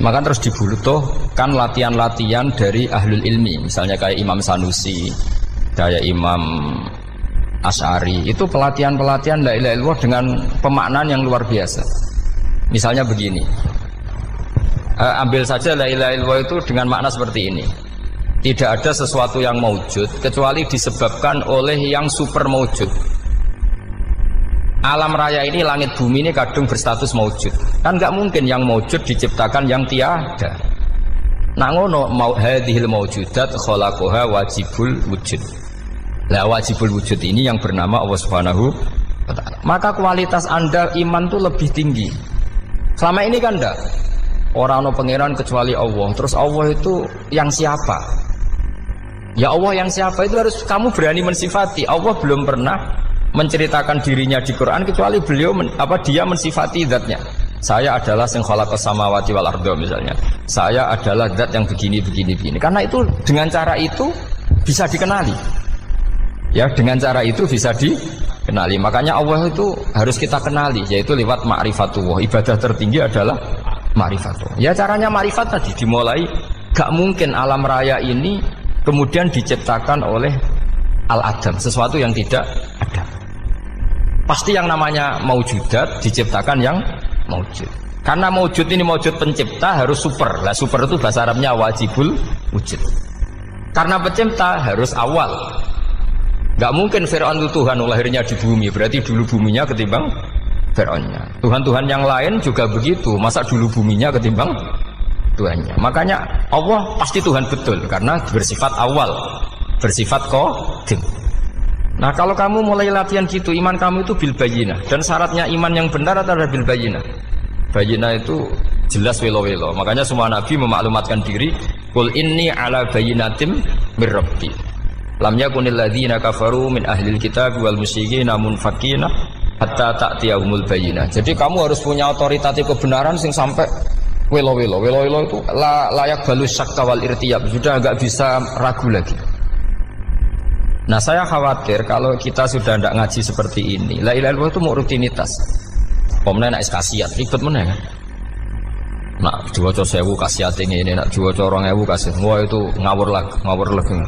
Maka terus dibutuhkan latihan-latihan dari ahlul ilmi, misalnya kayak Imam Sanusi, kayak Imam Asy'ari. Itu pelatihan-pelatihan la ilaha illallah dengan pemaknaan yang luar biasa. Misalnya begini, ambil saja la ilaha illallah itu dengan makna seperti ini. Tidak ada sesuatu yang maujud kecuali disebabkan oleh yang super maujud. Alam raya ini, langit bumi ini kadung berstatus maujud. Kan nggak mungkin yang maujud diciptakan yang tiada. Nah ngono hadhil maujudat khalaqaha wajibul wujud. Lah wajibul wujud ini yang bernama Allah Subhanahu wa ta'ala. Maka kualitas Anda iman itu lebih tinggi. Selama ini kan enggak. Orang no pangeran kecuali Allah. Terus Allah itu yang siapa? Ya Allah yang siapa itu harus kamu berani mensifati. Allah belum pernah menceritakan dirinya di Quran kecuali beliau dia mensifati zatnya. Saya adalah sing khalaqas samawati wal arda misalnya. Saya adalah zat yang begini. Karena itu dengan cara itu bisa dikenali. Ya, dengan cara itu bisa dikenali. Makanya Allah itu harus kita kenali, yaitu lewat ma'rifatullah. Ibadah tertinggi adalah ma'rifatullah. Ya caranya ma'rifat tadi dimulai. Gak mungkin alam raya ini kemudian diciptakan oleh al-adam, sesuatu yang tidak ada. Pasti yang namanya maujudat diciptakan yang maujud. Karena maujud ini maujud pencipta harus super. Lah super itu bahasa Arabnya wajibul wujud. Karena pencipta harus awal. Gak mungkin Fir'aun itu Tuhan lahirnya di bumi, berarti dulu buminya ketimbang Fir'aunnya. Tuhan-Tuhan yang lain juga begitu, masa dulu buminya ketimbang Tuhannya. Makanya Allah pasti Tuhan betul karena bersifat awal, bersifat qadim. Nah kalau kamu mulai latihan gitu, iman kamu itu bil bayyinah. Dan syaratnya iman yang benar adalah bil bayyinah. Bayyinah itu jelas welo-welo. Makanya semua nabi memaklumatkan diri, qul inni ala bayyinatim mir rabbi. Lam yakunil ladzina kafaru min ahlil kitab wal musyrikin munfakina hatta ta'tiyahumul bayyinah. Jadi kamu harus punya otoritatif kebenaran sing sampai welo-welo itu layak balus syakka wal irtiyab, sudah agak bisa ragu lagi. Nah saya khawatir kalau kita sudah tidak ngaji seperti ini, la ilaha illallah itu mau rutinitas. Pomnya nak kasiat, ribet mana kan? Nak diwaca 1000 kasiat ini, nak diwaca 2000 kasiat, wah itu ngawur lagi.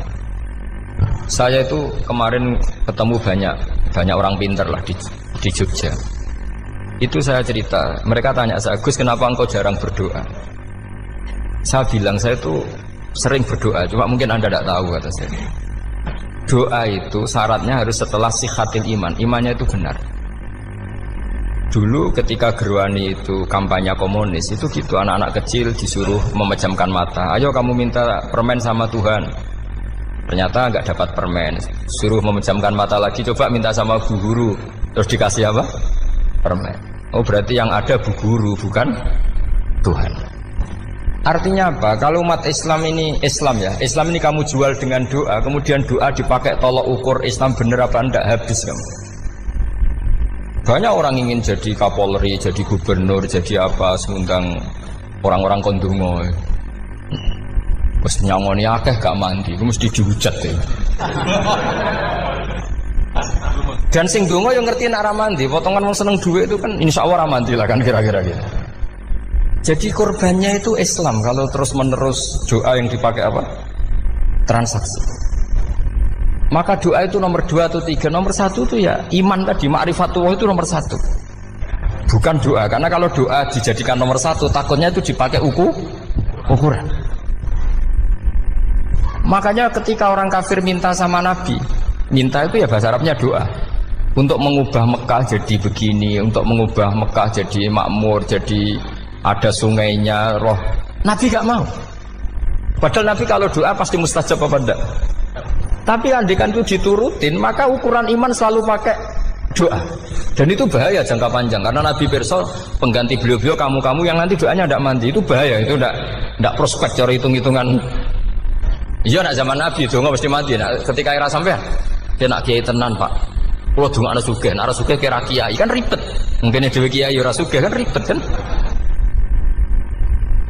Saya itu kemarin ketemu banyak orang pintar lah di Jogja. Itu saya cerita, mereka tanya saya, Gus kenapa engkau jarang berdoa? Saya bilang saya itu sering berdoa, cuma mungkin Anda tidak tahu kata saya. Doa itu syaratnya harus setelah sihatil iman, imannya itu benar. Dulu ketika Gerwani itu kampanye komunis, itu gitu anak-anak kecil disuruh memejamkan mata. Ayo kamu minta permen sama Tuhan. Ternyata nggak dapat permen, suruh memejamkan mata lagi, coba minta sama bu guru, terus dikasih apa? Permen. Oh berarti yang ada bu guru bukan Tuhan. Artinya apa? Kalau umat Islam ini Islam kamu jual dengan doa, kemudian doa dipakai tolok ukur Islam bener apa enggak, habis kamu. Banyak orang ingin jadi Kapolri, jadi gubernur, jadi apa, mengundang orang-orang kondungo. Mesti nyangoni akeh gak mandi, mesti dihujat ya. Dan sing donga yang ngerti nak ra mandi, potongan wong seneng duit itu kan insya Allah ra mandi lah kan kira-kira gitu. Jadi korbannya itu Islam kalau terus menerus doa yang dipakai apa? Transaksi. Maka doa itu nomor 2 atau 3, nomor 1 itu ya iman tadi, ma'rifatullah itu nomor 1. Bukan doa, karena kalau doa dijadikan nomor 1, takutnya itu dipakai ukuran. Makanya ketika orang kafir minta sama Nabi, minta itu ya bahasa Arabnya doa. Untuk mengubah Mekah jadi begini, untuk mengubah Mekah jadi makmur, jadi ada sungainya, roh. Nabi gak mau. Padahal Nabi kalau doa pasti mustajab apa enggak? Tapi andikan itu diturutin, maka ukuran iman selalu pakai doa. Dan itu bahaya jangka panjang, karena Nabi pirsa pengganti beliau-beliau kamu-kamu yang nanti doanya tidak mandi, itu bahaya, itu tidak prospek cara hitung-hitungan. Iya nak zaman Nabi donga mesti mandi. Nah, ketika era sampean dia nak kiai tenan Pak, kalau donga ana sugih, ana sugih kira kiai kan ribet. Mungkin dhewe kiai ora sugih kan ribet kan.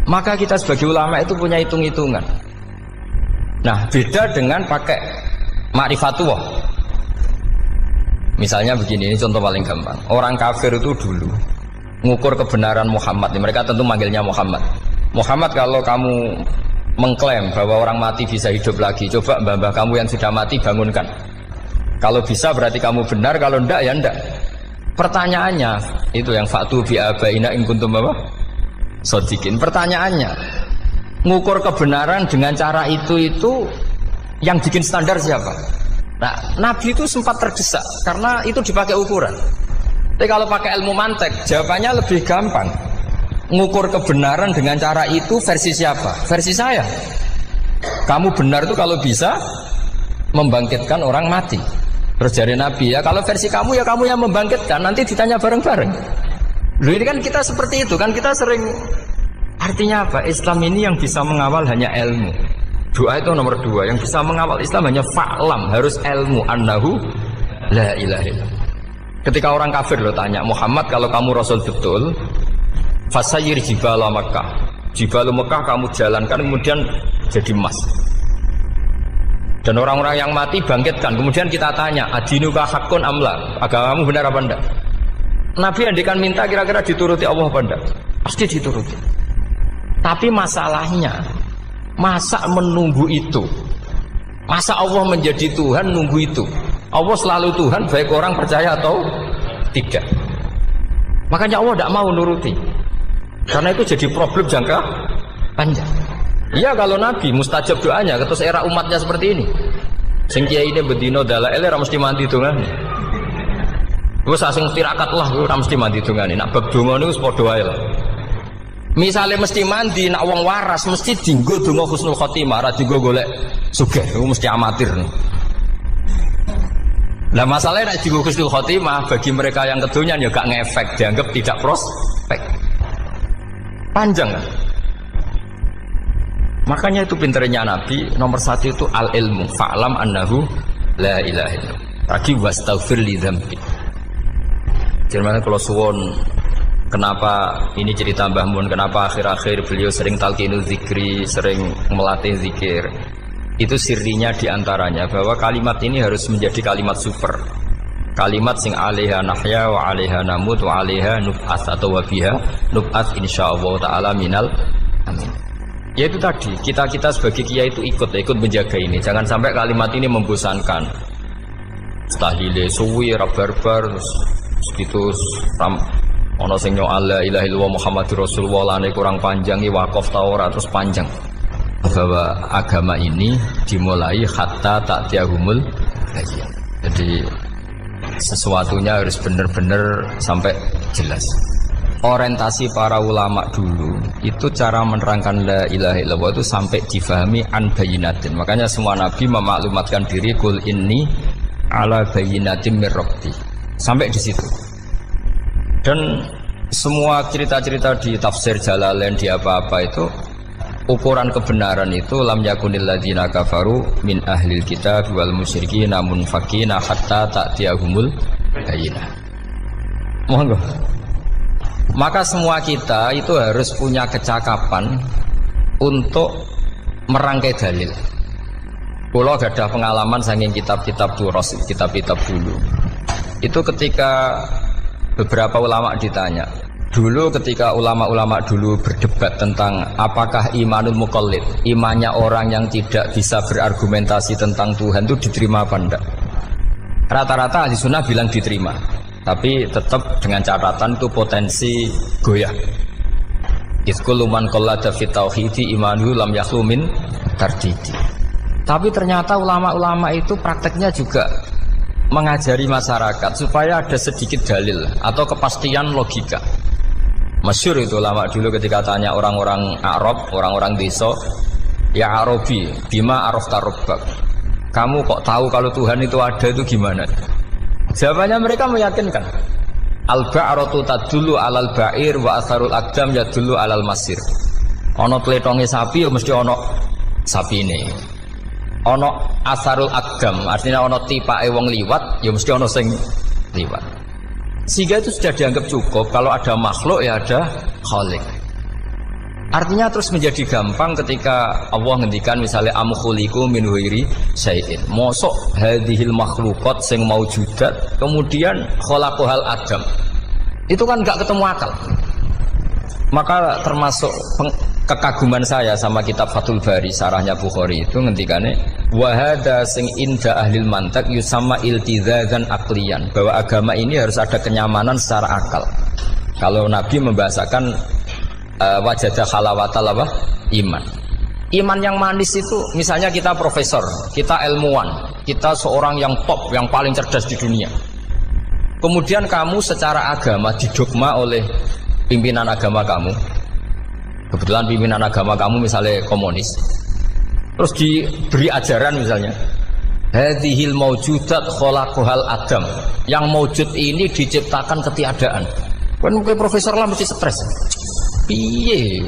Maka kita sebagai ulama itu punya hitung-hitungan. Nah, beda dengan pakai ma'rifatullah. Misalnya begini, ini contoh paling gampang. Orang kafir itu dulu mengukur kebenaran Muhammad. Mereka tentu manggilnya Muhammad. Muhammad, kalau kamu mengklaim bahwa orang mati bisa hidup lagi, coba mbah-mbah kamu yang sudah mati bangunkan. Kalau bisa berarti kamu benar, kalau ndak ya ndak. Pertanyaannya itu yang fa'tu bi abaina in kuntum apa? Shodiqin. Pertanyaannya, ngukur kebenaran dengan cara itu yang bikin standar siapa? Nah, Nabi itu sempat terdesak karena itu dipakai ukuran. Tapi kalau pakai ilmu mantek, jawabannya lebih gampang. Ngukur kebenaran dengan cara itu versi siapa? Versi saya. Kamu benar itu kalau bisa membangkitkan orang mati. Terus dari Nabi, ya kalau versi kamu ya kamu yang membangkitkan, nanti ditanya bareng-bareng. Loh, ini kan kita seperti itu kan, kita sering. Artinya apa? Islam ini yang bisa mengawal hanya ilmu. Doa itu nomor 2. Yang bisa mengawal Islam hanya fa'lam, harus ilmu annahu la ilaha illallah. Ketika orang kafir lo tanya, Muhammad kalau kamu Rasul betul, fasayyir jibala Makkah, jibala Makkah kamu jalankan kemudian jadi emas. Dan orang-orang yang mati bangkitkan. Kemudian kita tanya, adinuka haqqun amla, agamamu benar apa enggak? Nabi andikan minta kira-kira dituruti Allah apa enggak? Pasti dituruti. Tapi masalahnya, masa menunggu itu? Masa Allah menjadi Tuhan nunggu itu? Allah selalu Tuhan baik orang percaya atau tidak. Makanya Allah tidak mau nuruti. Karena itu jadi problem jangka panjang. Iya kalau Nabi mustajab doanya, terus era umatnya seperti ini. Sing kiai ini bedino dalail ora mesti mandi dongan. Wis asing tirakat lah ora mesti mandi dongane. Nak bab donga niku padha wae lah. Misale mesti mandi, nak wong waras mesti dienggo donga husnul khotimah, ora dienggo golek sugih. Iku mesti amatir. Lah masalahnya nek dienggo husnul khotimah bagi mereka yang kedonyan ya gak ngefek, dianggap tidak prospek. Panjang kan? Makanya itu pinternya Nabi nomor 1 itu al-ilmu, fa'lam annahu la ilaha illallah. Lagi wastaghfir li dzambi. Jadi kalau suwon, kenapa ini cerita Mbah Mun, kenapa akhir-akhir beliau sering talqinu zikri, sering melatih zikir. Itu sirinya diantaranya bahwa kalimat ini harus menjadi kalimat super. Kalimat sing alaiha nahya wa alaiha namut wa alaiha nub'ats atau wa biha nub'ats insyaallah taala minal amin. Ya itu tadi, kita sebagai kiai itu ikut menjaga ini. Jangan sampai kalimat ini membosankan. Tahlile suwi barbar segitu ono sing nyoal la ilaha illallah Muhammadur Rasulullah lane kurang panjang wakaf ta ora terus panjang. Bahwa agama ini dimulai hatta ta'tiyahumul bayyinah. Jadi sesuatunya harus benar-benar sampai jelas. Orientasi para ulama dulu itu cara menerangkan la ilaha illallah itu sampai difahami an bayyinatin. Makanya semua nabi memaklumatkan diri kul inni ala bayyinatin mir rabbi. Sampai di situ. Dan semua cerita-cerita di tafsir Jalalain di apa-apa itu ukuran kebenaran itu lam yakunil ladzina kafaru min ahlil kitab wal musyrikin namun fakina hatta ta'tiyahumul bayyinah. Monggo. Maka semua kita itu harus punya kecakapan untuk merangkai dalil. Kalau gak ada pengalaman saking kitab-kitab duros, kitab-kitab dulu. Itu ketika beberapa ulama ditanya. Dulu ketika ulama-ulama dulu berdebat tentang apakah imanul muqallid, imannya orang yang tidak bisa berargumentasi tentang Tuhan itu diterima apa enggak? Rata-rata ahli sunnah bilang diterima. Tapi tetap dengan catatan itu potensi goyah. Izkullu man qallada fit tauhidi imanuhu lam yakhlu min tardidi. Tapi ternyata ulama-ulama itu prakteknya juga mengajari masyarakat supaya ada sedikit dalil atau kepastian logika. Masyhur itu ulama dulu ketika tanya orang-orang Arab, orang-orang desa, ya Arabi, bima arafta rabbak. Kamu kok tahu kalau Tuhan itu ada itu gimana? Jawabannya mereka meyakinkan. Al-ba'ratu tadullu alal ba'ir wa atharul aqdam yadullu alal masir. Ono tletonge sapi ya mesti ono sapine. Ono atharul aqdam artinya ono tipake wong liwat ya mesti ono sing liwat. Sehingga itu sudah dianggap cukup kalau ada makhluk ya ada khalik. Artinya terus menjadi gampang ketika Allah ngendikan misalnya am khuliqu min ghairi syai'in. Mosok hadhil makhluqat sing maujudat kemudian khalaqahal adam. Itu kan enggak ketemu akal. Maka termasuk kekaguman saya sama kitab Fathul Bari sarahnya Bukhari itu ngendikane wa hadza sing inda ahlil mantak yusamma iltizazan aqliyan, bahwa agama ini harus ada kenyamanan secara akal. Kalau Nabi membahasakan wajadah halawatal apa? Iman. Iman yang manis itu misalnya kita profesor, kita ilmuwan, kita seorang yang top, yang paling cerdas di dunia. Kemudian kamu secara agama didogma oleh pimpinan agama kamu. Kebetulan pimpinan agama kamu misalnya komunis. Terus diberi ajaran misalnya hadhil maujudat khalaqahal adam. Yang maujud ini diciptakan ketiadaan. Kan mungkin profesor lah mesti stres. Piye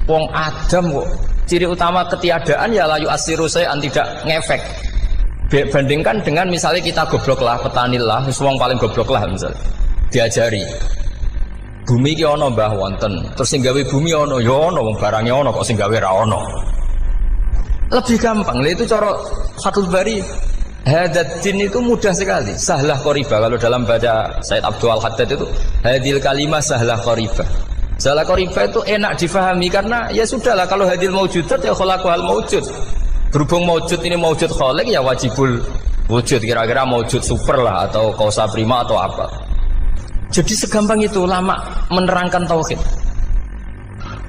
wong Adam kok ciri utama ketiadaan ya layu asiru saya tidak ngefek. Bandingkan dengan misalnya kita goblok lah, petani lah, wong paling goblok lah misalnya diajari bumi ki ana mbah wonten, terus sing gawe bumi ana ya ana, wong barangnya ana kok sing gawe ra ana. Lebih gampang. Lah itu cara Fathul Bari. Hadatin itu mudah sekali, sahlah qoriba. Kalau dalam baca Said Abdul Al-Haddad itu hadil kalimah sahlah qoriba. Sahlah qoriba itu enak difahami karena ya sudahlah kalau hadil maujudat ya khalaqahal maujud. Berhubung maujud ini maujud khaliq ya wajibul wujud, kira-kira maujud super lah atau kausa prima atau apa. Jadi segampang itu ulama menerangkan tauhid.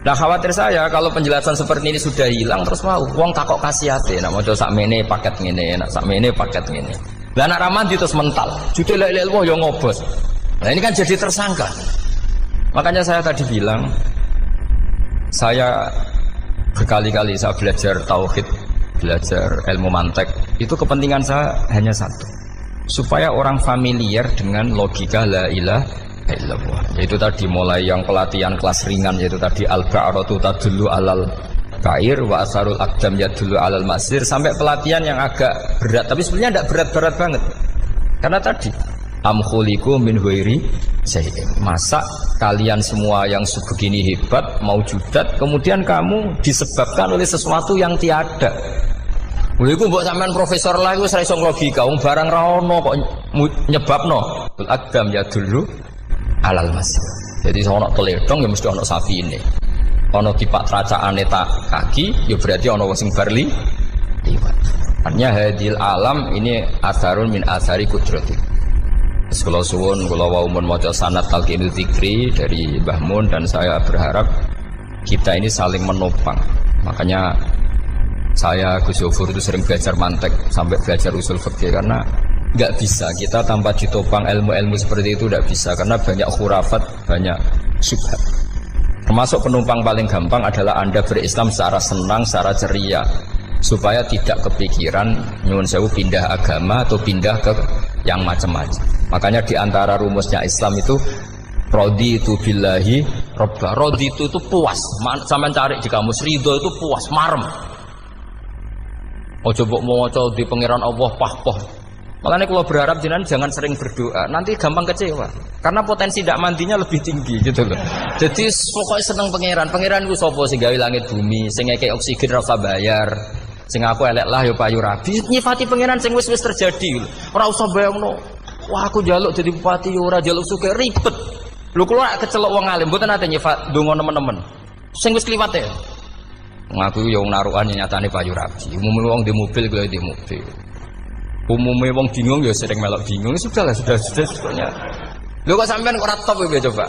Nah khawatir saya kalau penjelasan seperti ini sudah hilang terus mau wong takok kasihate nak maca sakmene paket ngene, nak sakmene paket ngene. Lah nak ramadi terus mental. Judul la ilaha illallah yo ngobos. Nah ini kan jadi tersangka. Makanya saya tadi bilang saya berkali-kali saya belajar tauhid, belajar ilmu mantek. Itu kepentingan saya hanya satu. Supaya orang familiar dengan logika la ilaha illallah. Yaitu tadi mulai yang pelatihan kelas ringan yaitu tadi al-ba'ratu tadullu alal ba'ir wa asarul aqdam yadullu alal masir sampai pelatihan yang agak berat tapi sebenarnya tidak berat-berat banget. Karena tadi am khuliqu min ghairi syai'in. Masa kalian semua yang sebegini hebat maujudat kemudian kamu disebabkan oleh sesuatu yang tiada. Lha iku mbok sampean profesor lah iku ora iso logika, wong barang ra ono kok nyebabno. Al-aqdam yadullu alal masir. Jadi ono teledong ya mesti ono sapine. Ono tipak tracaane tak kaki ya berarti ono sing barli liwat. Artinya hadil alam ini asarun min asari kudrati. Kula suwun kula wau mun maca sanad talqinul dzikri dari Mbah Mun dan saya berharap kita ini saling menopang. Makanya saya Gus Yofur itu sering belajar mantek sampai belajar usul fikih karena nggak bisa kita tanpa ditopang ilmu-ilmu seperti itu tidak bisa karena banyak khurafat, banyak syubhat. Termasuk penumpang paling gampang adalah Anda berislam secara senang, secara ceria supaya tidak kepikiran nyuwun sewu pindah agama atau pindah ke yang macam-macam. Makanya diantara rumusnya Islam itu raditu billahi robba. Raditu itu puas. Sampai cari di kamus ridho itu puas, marem. Ojo mbok maca di pangeran Allah pah-pah. Makanya kalau berharap jenengan jangan sering berdoa, nanti gampang kecewa. Karena potensi tidak mandinya lebih tinggi gitu loh. Jadi pokoknya seneng pangeran. Pangeran itu sapa sing gawe langit bumi, sing ngekek oksigen ora usah bayar. Sing aku elek lah ya payu rabi. Nyifati pangeran sing wis terjadi. Ora usah bayangno. Wah aku njaluk jadi bupati ora njaluk sugih ribet. Lho kula kecelok wong alim mboten ate nyifat donga nemen-nemen. Sing wis kliwat ya. Ngaku ya wong narukan nyatane payu rabi. Umume wong di mobil kaya di mobil. Umume wong bingung ya sering melok bingung. Sudah sebetulnya. Lho kok sampean kok ora top ya coba.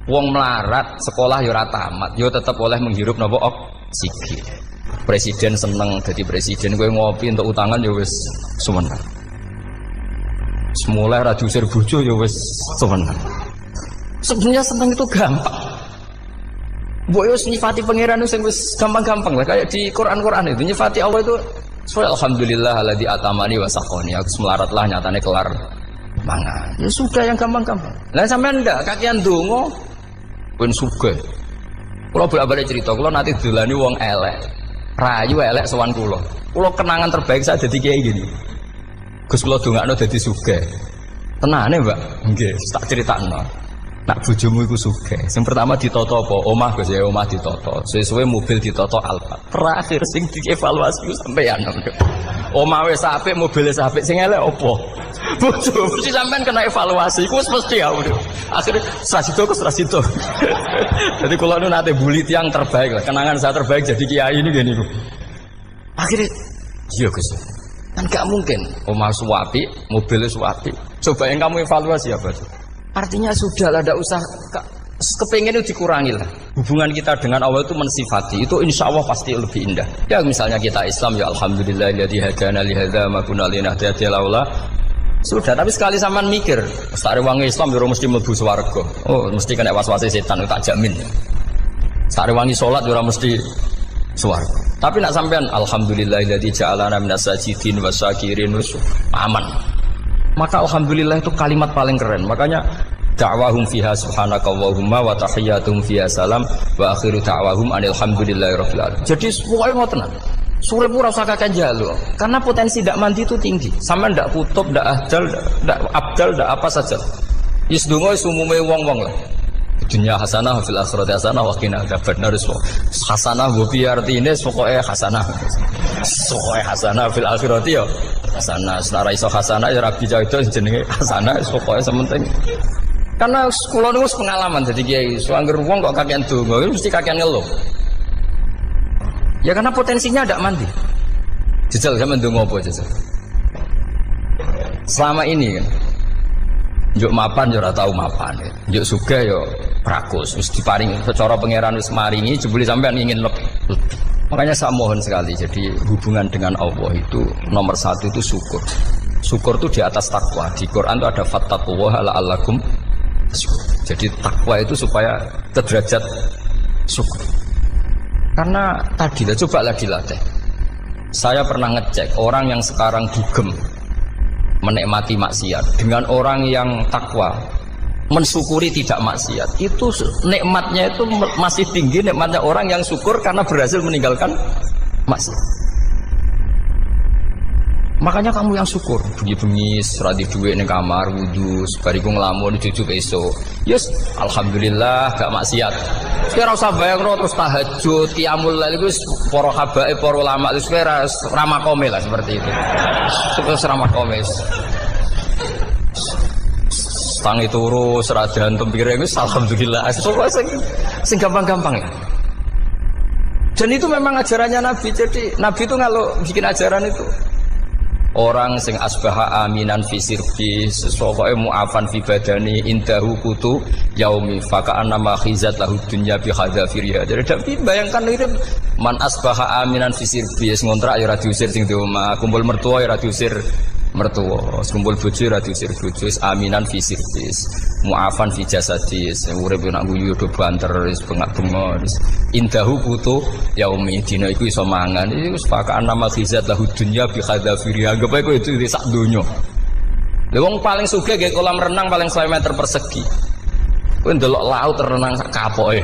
Wong melarat sekolah ya ora tamat, ya tetep oleh menghirup napa oksigen. Presiden seneng jadi presiden, kowe ngopi untuk utangan ya wis semeneng. Semula ra diusir bojo ya wis semeneng. Sebenarnya seneng itu gampang. Mbok yo nyifati pangeran sing wis gampang-gampang lah kayak di Quran itu nyifati Allah itu alhamdulillah alladzi atamani wa saqani. Aku melaratlah nyatane kelar mangan. Ya sudah yang gampang-gampang. Lah sampean ndak kakean donga pun sugih. Kula bolak-balik cerita, kula nanti dolani wong elek. Rayu elek sowan kula. Kula kenangan terbaik saya dadi kiai gini. Gus kula dongakno dadi sugih. Tenane, Mbak? Nggih, tak critakno. Nak bojomu iku sugih. Sing pertama ditata apa? Omah Gus ya, omah ditata. Suwe-suwe mobil ditata Alphard. Terakhir sing dievaluasi ku sampeyan. Omah wis apik, mobil wis apik, sing elek apa? Bojo mesti sampean kena evaluasi. Iku wis mesti ya. Akhirnya Srasito. Jadi kalau nu nate bully tiang terbaik lah. Kenangan saya terbaik jadi kiai ini gini ku. Akhirnya iya Gus. Kan gak mungkin omah suwapi, mobilnya suwapi. Coba yang kamu evaluasi apa? Artinya sudah lah, tidak usah kepengen itu dikurangi lah. Hubungan kita dengan Allah itu mensifati, itu insya Allah pasti lebih indah. Ya misalnya kita Islam ya alhamdulillahilladzi hadana li hadza ma kunna linahtadiya laula. Sudah, tapi sekali sampean mikir, sak wangi Islam yo mesti mlebu swarga. Oh, mesti kena was-wase setan tak jamin. Sak wangi salat yo mesti swarga. Tapi nak sampean alhamdulillahilladzi ja'alana minas sajidin wasyakirin aman. Maka alhamdulillah itu kalimat paling keren. Makanya da'wahum fiha subhanakallahumma wa tahiyyatuhum fiha salam wa akhiru da'wahum alhamdulillahirabbil alamin. Jadi pokoke ngoten. Sore pura usah kakek jaluk. Karena potensi ndak mandi itu tinggi. Sama ndak kutub, ndak ahdal, ndak abdal, ndak apa saja. Wis donga wis umume wong-wong lah. Dunya hasanah fil akhirati hasanah wa qina adzabannar. Hasanah bu pi artine pokoke hasanah. Pokoke hasanah fil akhirati ya hasanah. Senara iso hasanah ya rabi itu jenenge hasanah pokoke sementing. Karena kula niku pengalaman dadi kiai, suangger wong kok kakean donga mesti kakean ngeluh. Ya karena potensinya ada mandi. Jajal sama ndonga apa jajal. Selama ini kan njuk mapan yo ora tau mapan. Njuk sugih yo prakus wis diparingi secara pangeran wis maringi jebule sampean ingin lebih. Makanya saya mohon sekali, jadi hubungan dengan Allah itu nomor satu itu syukur. Syukur itu di atas takwa. Di Quran itu ada fattaqullaha la'allakum tashkurun. Jadi takwa itu supaya ke derajat syukur. Karena tadi lah, cobalah dilatih. Saya pernah ngecek orang yang sekarang dugem menikmati maksiat dengan orang yang takwa mensyukuri tidak maksiat, itu nikmatnya itu masih tinggi nikmatnya orang yang syukur karena berhasil meninggalkan maksiat. Makanya kamu yang syukur, bengi-bengi seradi duit ning kamar wudu, bariku ngelamun cucu esuk. Yes, alhamdulillah gak maksiat. Ora usah bayangno terus tahajud, qiyamul lail iku para habaib, para ulama wis ramakome lah seperti itu. Terus ramakome. Tangi turu seradan tempire wis alhamdulillah. Sing gampang-gampang ya. Dan itu memang ajarannya Nabi. Jadi Nabi itu kalau bikin ajaran itu orang sing asbaha aminan fi sirbi sesuai mu'afan fi badani indahu kutu yaumi faka'anna ma khizat lahu dunya bi hadzafiriya. Jadi tapi bayangkan itu man asbaha aminan fi sirbi ngontrak ya ora diusir sing di omah, kumpul mertua ya ora diusir mertua, kumpul bojo ora diusir bojo, aminan fi sirbi mu'afan fi jasadis urip nak guyu do banter wis bengak-bengok indahu kutu yaumi dina iku iso mangan iki wis faka'anna ma khizat lahu dunya bi hadzafiriya. Anggap ae itu di sak donya. Lha wong paling sugih nggih kolam renang paling 100 meter persegi. Kowe ndelok laut renang sak kapoke.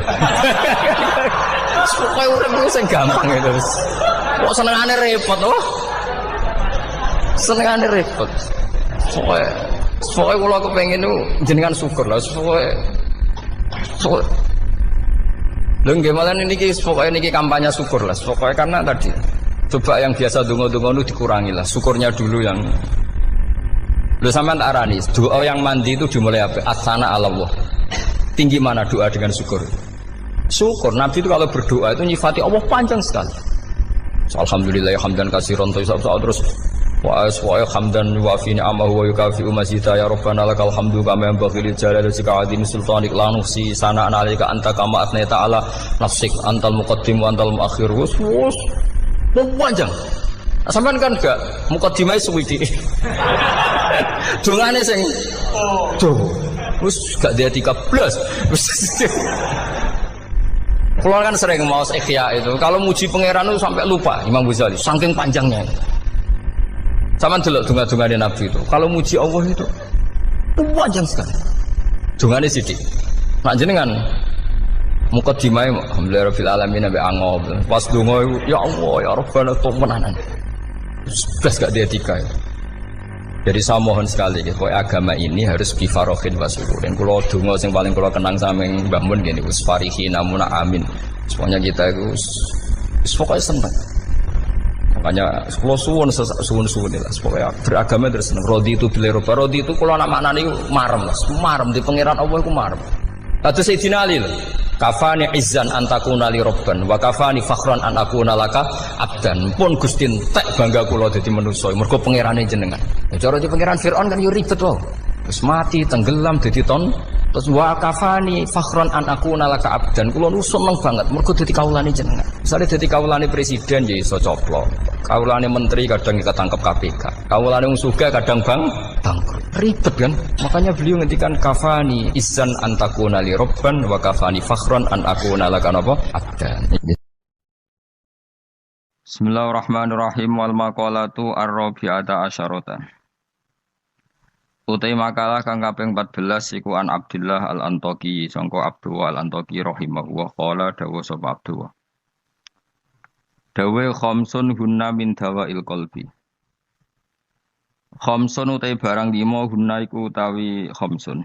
Pokoke urip ku sing gampang itu wis. Kok senengane repot loh. Senengane repot. Pokoknya kalau kepengen itu jenengan syukur lah. Pokoknya gimana ini pokoknya ini kampanye syukur lah. Pokoknya karena tadi coba yang biasa dungo-dungo itu dikurangi lah. Syukurnya dulu yang lu sampean tak arani. Doa yang mandi itu dimulai apa? Asana Allah. Tinggi mana doa dengan syukur? Syukur. Nabi itu kalau berdoa itu nyifati Allah panjang sekali. Alhamdulillah hamdan katsiran terus wa hamdan wa fi ni'amahu wa yukafi'u mazida ya rabbana lakal hamdu kama yanbaghi lil jalali wajhika azim sultanik la nuhsi sana'an 'alaika anta kama athnayta 'ala nafsik antal muqaddim wa antal muakhir wus panjang. Sampean kan gak muqaddimah suwiti. Dongane sing wis gak dia 13. Kalau kan sering mau ikhya itu, kalau muji pangeran itu sampai lupa Imam Ghazali, saking panjangnya. Sama delok donga-dongane Nabi itu. Kalau muji Allah itu panjang sekali. Dongane sithik. Nak jenengan mukadimah alhamdulillah rabbil alamin sampai angob. Pas donga ya Allah ya Rabbana temenanan. Blas gak dia tiga. Jadi saya mohon sekali gitu, agama ini harus bifarohin wa syukurin. Kalau donga yang paling kalau kenang sama Mbah Mun gini, usfarihi namuna amin. Semuanya kita itu pokoknya senang. Makanya kalau suwun lah, pokoknya beragama terus seneng. Rodi itu bila roba, rodi itu kalau anak maknanya itu marem di pangeran Allah itu marem. Lalu Sayyidina Ali lah, kafani izzan antakuna li robban, wa kafani fakhran anakuna laka abdan. Pun Gustin tak bangga kulo jadi manusia, mergo pangerane jenengan. Cara di pangeran Fir'aun kan yo ribet wae. Terus mati tenggelam jadi ton. Terus wa kafani fakhran anakuna laka abdan. Kulo nu seneng banget mergo dadi kawulane jenengan. Misale dadi kawulane presiden ya iso coplok. Kawulane menteri kadang ketangkep KPK. Kawulane wong sugih kadang bangkrut. Ribet kan? Makanya beliau ngendikan kafani izzan antakuna li robban wa kafani fakhran an akuna laka napa abdan. Bismillahirrahmanirrahim wal maqalatu ar-rabi'ata asyarata. Utai makalah kang kaping 14 iku an Abdullah al-Antaqi sangka Abdullah al-Antaqi rahimahullah qala dawu sapa Abdullah. Dawe khamsun hunna min dawail qalbi. Khamsun utai barang 5 hunna iku utawi khamsun.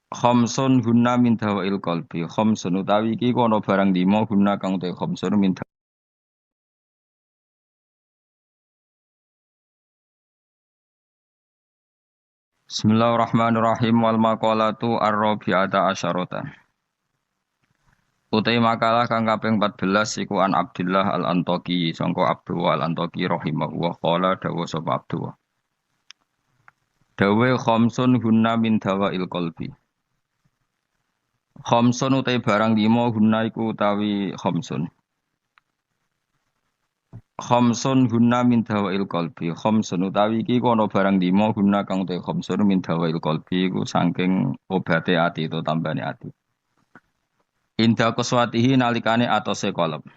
Khamsun hunna min dawail qalbi. Khamsun utawi iki kono barang 5 hunna kang utai khamsun min Bismillahirrahmanirrahim wal maqalatu ar-rabi'ata asyarata. Utai makalah kang kaping 14 iku an Abdullah al-Antaqi sangka Abdullah al-Antaqi rahimahullah qala dawu sapa Abdullah. Dawe khamsun hunna min dawail qalbi. Khamsun utai barang 5 hunna iku utawi khamsun. Khamsun hunna min dawail qalbi. Khamsun utawi iki kono barang 5 hunna kang te khamsun min dawail qalbi iku saking obate ati to tambane ati. Inda qaswatihi nalikane atose qalb.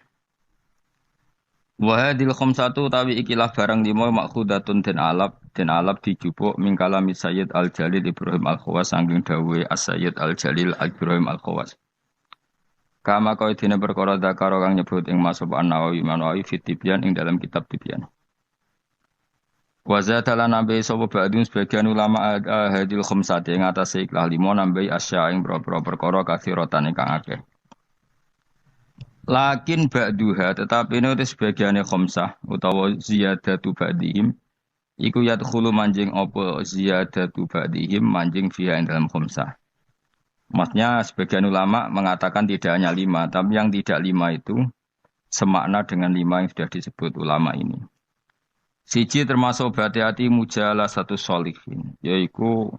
Wa hadil khamsatu utawi ikilah barang 5 makhudatun den alap dijupuk min kalami Sayyid Al-Jalil Ibrahim Al-Khawas saking dawuhe As-Sayyid Al-Jalil Ibrahim Al-Khawas. Kama kau dina perkara dakaro kang nyebut ing Mas'hab An-Nawawi fit Tibyan ing dalam kitab Tibyan. Wa zatalan nabi sapa ba'dun sebagian ulama hadil khamsati ing atase ikhlas 5 nambahi asya ing boro-boro perkara kathiratan ingkang akeh. Lakin ba'duha tetapi ini sebagiane khamsah utawa ziyadatu ba'dihim iku yadkhulu manjing apa ziyadatu ba'dihim manjing fiha ing dalam khamsah. Maksudnya sebagian ulama mengatakan tidak hanya 5, tapi yang tidak 5 itu semakna dengan 5 yang sudah disebut ulama ini. Siji termasuk berhati-hati mujalah satu sholihin, yaitu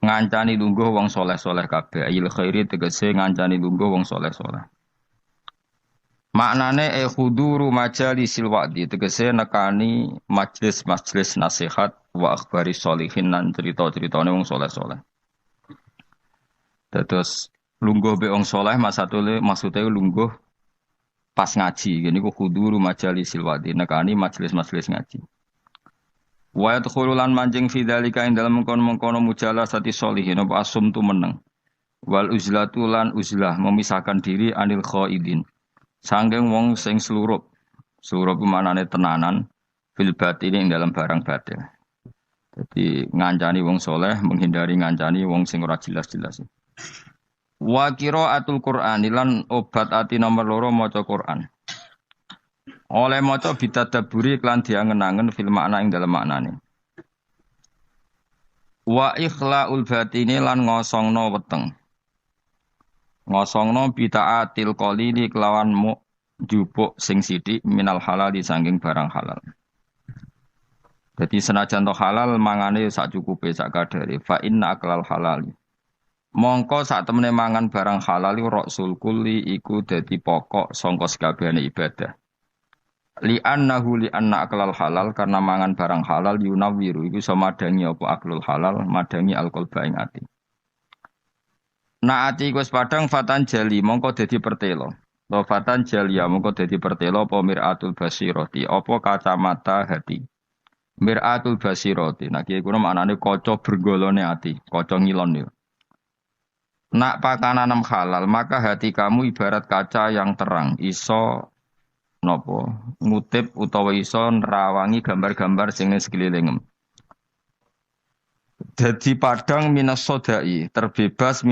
ngancani lungguh wong soleh-soleh kabeh. Ayil khairi tegese ngancani lungguh wong soleh-soleh. Maknane huduru majalisil wa'di tegese nekani majlis-majlis nasihat wa akhbari sholihin lan cerita-ceritane wong soleh-soleh. Terus lungguh be wong saleh maksudnya lungguh pas ngaji. Gini ku huduru majalisil wadi nekani majelis-majelis ngaji. Wa yadkhululan manjing fi dzalika ing dalem mengkono-mengkono mujalasati sholihin apa asum tu meneng. Wal uzlatu lan uzlah memisahkan diri anil khaidin. Sangking wong sing slurup. Slurup manane tenanan fil batini ing dalam barang batil. Jadi ngancani wong soleh, menghindari ngancani wong sing ora jelas-jelas. Wa qiraatul Qur'an lan obat ati nomor loro maca Qur'an. Oleh maca bitadaburi klan diangen-angen fil makna ing dalam maknane. Wa ikhlaul batini lan ngosongno weteng. Ngosongno bitaatil qalili kelawan jupuk sing sithik minal halal disangking barang halal. Jadi senajan to halal mangane sak cukupe sak kadare fa inna aklal halal. Mongko sak temene mangan barang halal rasul kulli iku dadi pokok sangka sakabehane ibadah. Li annahu li anna aklal halal karena mangan barang halal yunawiru iku iso madangi apa aklul halal madangi alqalba ing ati. Naati iku wis padang fatan jali mongko dadi pertelo. Lo fatan jalia mongko dadi pertelo apa miratul basirati apa kacamata hati. Miratul basirati. Nah iki kuwi maknane kaca bergolone ati, kaca ngilon yo. Nak pakanan halal maka hati kamu ibarat kaca yang terang, iso nopo ngutip utawa iso nerawangi gambar-gambar sing ning sekelilingem. Dadi padang minas sodai, terbebas